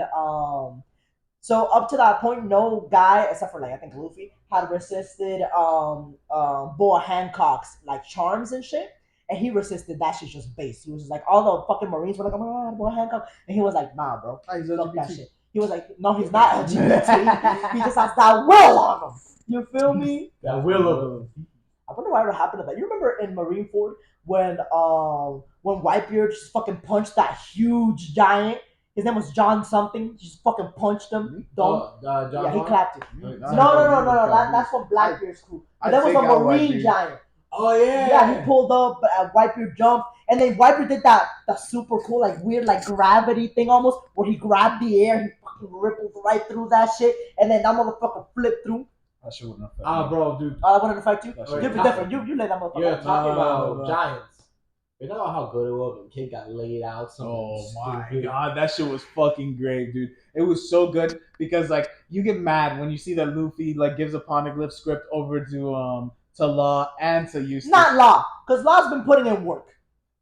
So up to that point, no guy except for like I think Luffy had resisted Boa Hancock's like charms and shit, and he resisted that shit just base. He was just like all the fucking Marines were like, "Oh my god, Boa Hancock," and he was like, "Nah, bro, fuck that shit." He was like, "No, he's not LGBT. He just has that will on him." You feel me? That will of him. I wonder why it happened to that. You remember in Marineford when Whitebeard just fucking punched that huge giant? His name was John something. He just fucking punched him. John he clapped it. No. That's from Blackbeard's crew. But that was a Marine giant. Oh yeah. Yeah, he pulled up. Whitebeard jumped, and then Whitebeard did that super cool like weird like gravity thing almost, where he grabbed the air, he fucking rippled right through that shit, and then that motherfucker flipped through. That shit wouldn't affect bro, dude. That wouldn't affect you. You're different. You let that motherfucker. You're talking about giants. You know how good it was when Kid got laid out. Oh my god, that shit was fucking great, dude. It was so good because like you get mad when you see that Luffy like gives a poneglyph script over to Law and to Eustace. Not Law, because Law's been putting in work.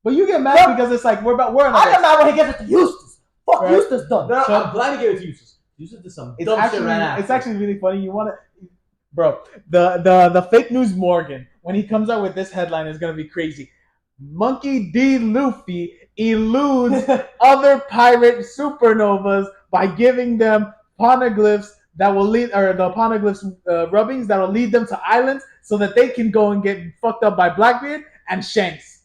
But you get mad because it's like we're I get mad when he gives it to Eustace. Fuck right? Eustace done. No, I'm glad he gave it to Eustace. Eustace did some dumb shit right after. It's actually really funny. You want to, bro? The fake news Morgan when he comes out with this headline is gonna be crazy. Monkey D. Luffy eludes other pirate supernovas by giving them poneglyphs that will lead, or the poneglyphs rubbings that will lead them to islands so that they can go and get fucked up by Blackbeard and Shanks.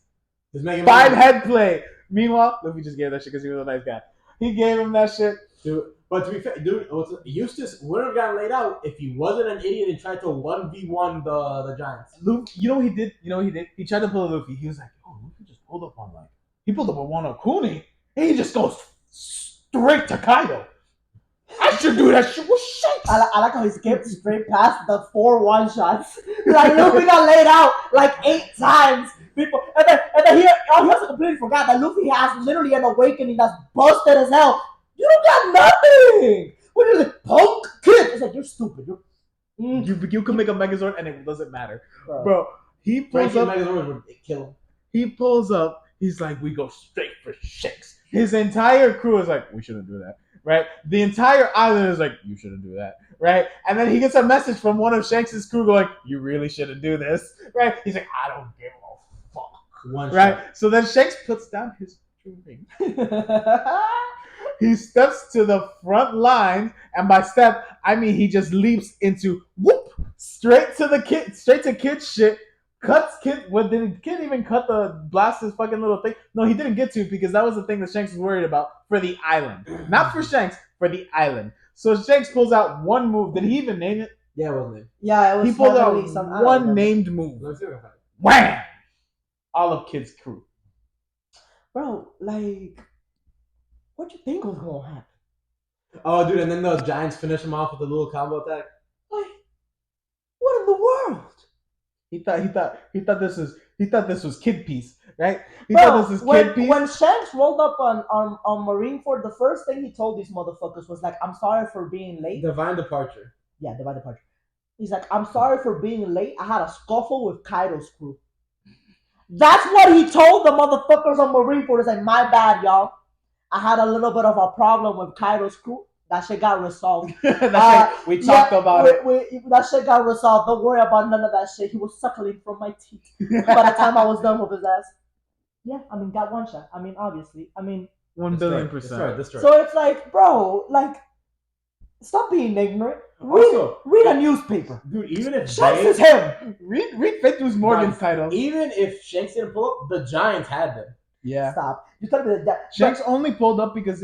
5 head play. Meanwhile, Luffy just gave that shit because he was a nice guy. He gave him that shit. Dude, But to be fair, dude, Eustace wouldn't have gotten laid out if he wasn't an idiot and tried to 1v1 the Giants. Luffy, you know what he did? He tried to pull a Luffy. He was like, oh, Luffy just pulled up on he pulled up on one Kuni, and he just goes straight to Kaido. I should do that shit with Shanks. I like how he skipped straight past the 4 one-shots. Like, Luffy got laid out like 8 times. People, and then he also completely forgot that Luffy has literally an awakening that's busted as hell. You don't got nothing. What is it? Punk kid. It's like, you're stupid. You can make a Megazord and it doesn't matter. Bro. Bro, he pulls up. Megazord would kill him. He pulls up. He's like, we go straight for Shanks. His entire crew is like, we shouldn't do that. Right? The entire island is like, you shouldn't do that. Right? And then he gets a message from one of Shanks' crew going, you really shouldn't do this. Right? He's like, I don't give a fuck. Right? So then Shanks puts down his ring. He steps to the front line, and by step, I mean he just leaps into straight to Kid's shit. Cuts Kid. What did Kid even cut the blast his fucking little thing? No, he didn't get to because that was the thing that Shanks was worried about for the island, not for Shanks, for the island. So Shanks pulls out one move. Did he even name it? Yeah, it wasn't it? Yeah, it was. He pulled out one named move. Wham! All of Kid's crew. Bro, like, what do you think was gonna happen? Oh, dude, and then the Giants finish him off with a little combo attack. Like, what in the world? He thought this was Kid Piece, right? He Bro, thought this was Kid Piece. When Shanks rolled up on Marineford, the first thing he told these motherfuckers was like, I'm sorry for being late. Divine Departure. Yeah, Divine Departure. He's like, I'm sorry for being late. I had a scuffle with Kaido's crew. That's what he told the motherfuckers on Marineford. It's like, my bad, y'all. I had a little bit of a problem with Kaido's crew. That shit got resolved. We talked about it. That shit got resolved. Don't worry about none of that shit. He was suckling from my teeth by the time I was done with his ass. Yeah, I mean, got one shot. I mean, obviously. I mean, 1,000,000,000%. Destroyed. So it's like, bro, like, stop being ignorant. Read a newspaper. Dude, even if Shanks is him. Read Fentus Morgan's title. Even if Shanks didn't pull up, the Giants had them. Yeah. Stop. You told me that. Shanks only pulled up because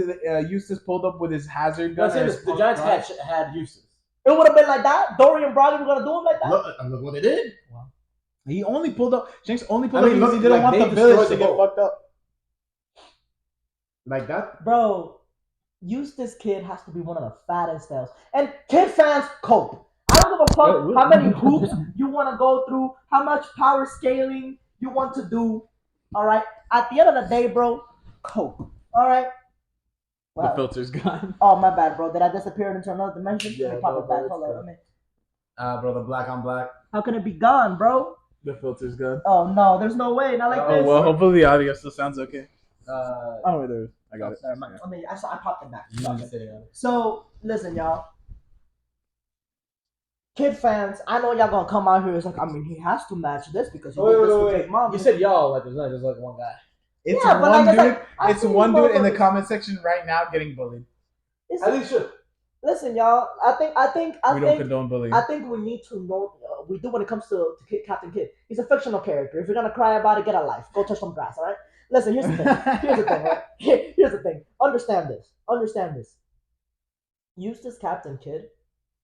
Eustace pulled up with his hazard gun. The Giants had Eustace. It would have been like that. Dorian Brogdon was gonna do him like that. Look what they did. Wow. He only pulled up. Shanks only pulled up because he like didn't want the village to get fucked up. Like that, bro. Eustace Kid has to be one of the fattest styles. And Kid fans cope. I don't give a fuck how many hoops you want to go through, how much power scaling you want to do. All right. At the end of the day, bro, cope. All right. Wow. The filter's gone. Oh, my bad, bro. Did I disappear into another dimension? Yeah, Let me pop it back. Hold on. bro, the black on black. How can it be gone, bro? The filter's gone. Oh no, there's no way. Not like this. Oh well, hopefully the audio still sounds okay. Oh wait, there is. I got it. Never mind. I popped it back. Mm-hmm. So listen, y'all. Kid fans, I know y'all gonna come out here. It's like, I mean, he has to match this because he did this with Big Mom. You said y'all like there's not just like one guy. It's one dude. It's one dude in the comment section right now getting bullied. At least should. Listen, y'all. I think we don't condone bullying. I think we need to know. We do when it comes to Captain Kidd. He's a fictional character. If you're gonna cry about it, get a life. Go touch some grass. All right. Listen. Here's the thing. Right? Here's the thing. Understand this. Eustace Captain Kidd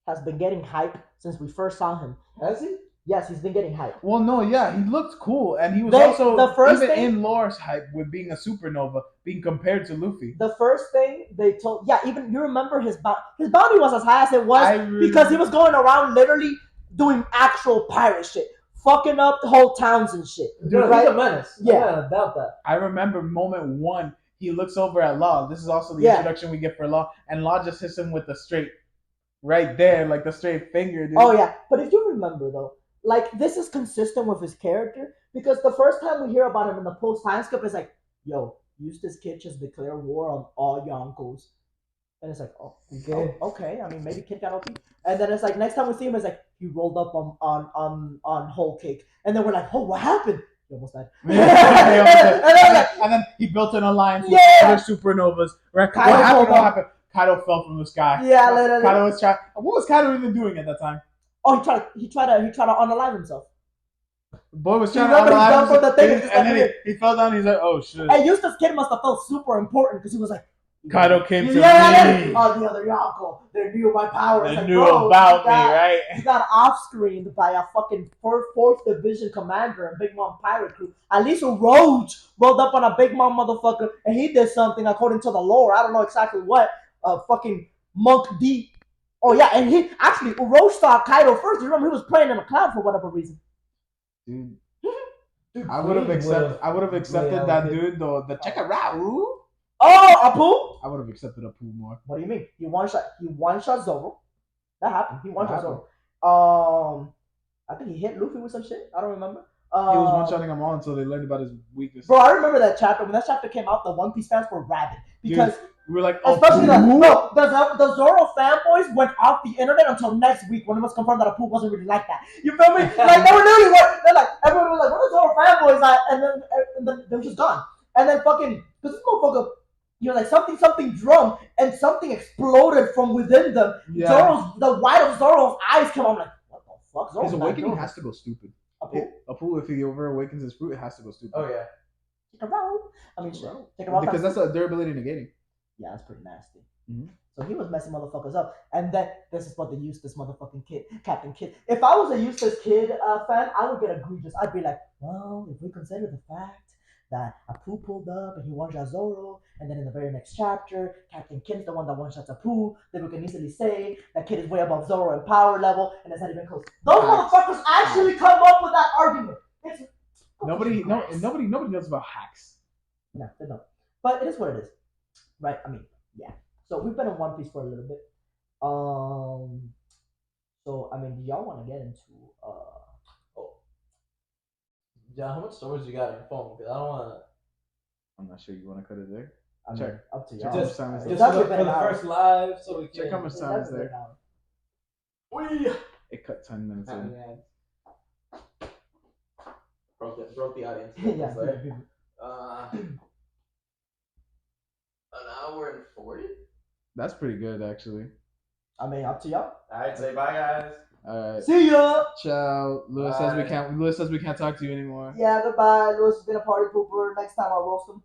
has been getting hype since we first saw him. Has he? Yes, he's been getting hype. Well, no, yeah, he looked cool, and he was also the first even thing, in lore's hype with being a supernova, being compared to Luffy. The first thing they told, even you remember his bounty was as high as it was because he was going around literally doing actual pirate shit, fucking up the whole towns and shit. Dude, right? He's a menace. Yeah, about that. I remember moment one. He looks over at Law. This is also the introduction we get for Law, and Law just hits him with the straight, right there, like the straight finger, dude. Oh yeah, but if you remember though. Like, this is consistent with his character because the first time we hear about him in the post-time skip is like, yo, Eustace Kid just declared war on all Yonkos. And it's like, okay. I mean, maybe Kid got OP. And then it's like, next time we see him, it's like, he rolled up on Whole Cake. And then we're like, oh, what happened? He almost died. and then he built an alliance with other supernovas. Right? What happened? Kaido fell from the sky. Yeah, literally. Kaido was trying. What was Kaido even doing at that time? Oh, he tried to unalive himself. Boy was trying to unalive himself, and then he fell down. He's like, "Oh shit!" And Eustace Kid must have felt super important because he was like, Kaido came to yeah, me. oh, the other Yonko. They knew my power. They Like, knew bro, about you got- me, right? He got off-screened by a fucking fourth division commander and Big Mom pirate crew. At least Roach rolled up on a Big Mom motherfucker and he did something according to the lore. I don't know exactly what. Fucking Monk D. Oh yeah, and he actually Roach saw Kaido first. You remember he was playing in a cloud for whatever reason. Dude, Dude, I would have accepted that dude. dude though. The check it out. Oh, Apu? I would have accepted Apu more. What do you mean? He one shot Zoro. That happened. He one That shot Zoro. I think he hit Luffy with some shit. I don't remember. He was one-shotting them all until they learned about his weakness. Bro, I remember that chapter. When that chapter came out, the One Piece fans were rabid because we were like, especially the Zoro fanboys went off the internet until next week when it was confirmed that Apu wasn't really like that. You feel me? Like they were literally they're like everyone was like, "What are Zoro fanboys at?" And then they're just gone. And then fucking because this motherfucker, like something drum and something exploded from within them. Yeah. The white of Zoro's eyes came out. I'm like, what the fuck? Zoro's his not awakening doing has to go stupid. Apu? Apu, if he over awakens his fruit, it has to go stupid. Oh yeah. Take a round. I mean, shit. Take a round. Because that's a durability negating. Yeah, that's pretty nasty. Mm-hmm. So he was messing motherfuckers up. And then this is what the useless motherfucking kid, Captain Kid. If I was a useless kid fan, I would get egregious. I'd be like, well, if we consider the fact that Apu pulled up and he one-shot Zoro, and then in the very next chapter, Captain Kid's the one that one-shots Apu, then we can easily say that Kid is way above Zoro in power level, and it's not even close. Those motherfuckers actually come up with that argument. Nobody knows about hacks. No, they don't. But it is what it is. Right? I mean, yeah. So we've been in One Piece for a little bit. So I mean, do y'all want to get into John, how much storage you got on your phone? Because I don't want to. I'm not sure you want to cut it there. I mean, Check. up to Check y'all. how much time is Just there. for the first live, so we can. Check how much time is there. It cut 10 minutes in. Broke the audience. Yeah. An hour and 40. That's pretty good, actually. I mean, up to y'all. All right, say bye, guys. All right. See ya. Ciao. Lewis says we Bye. can't. Lewis says we can't talk to you anymore. Yeah, goodbye. Lewis has been a party pooper. Next time I'll roast him.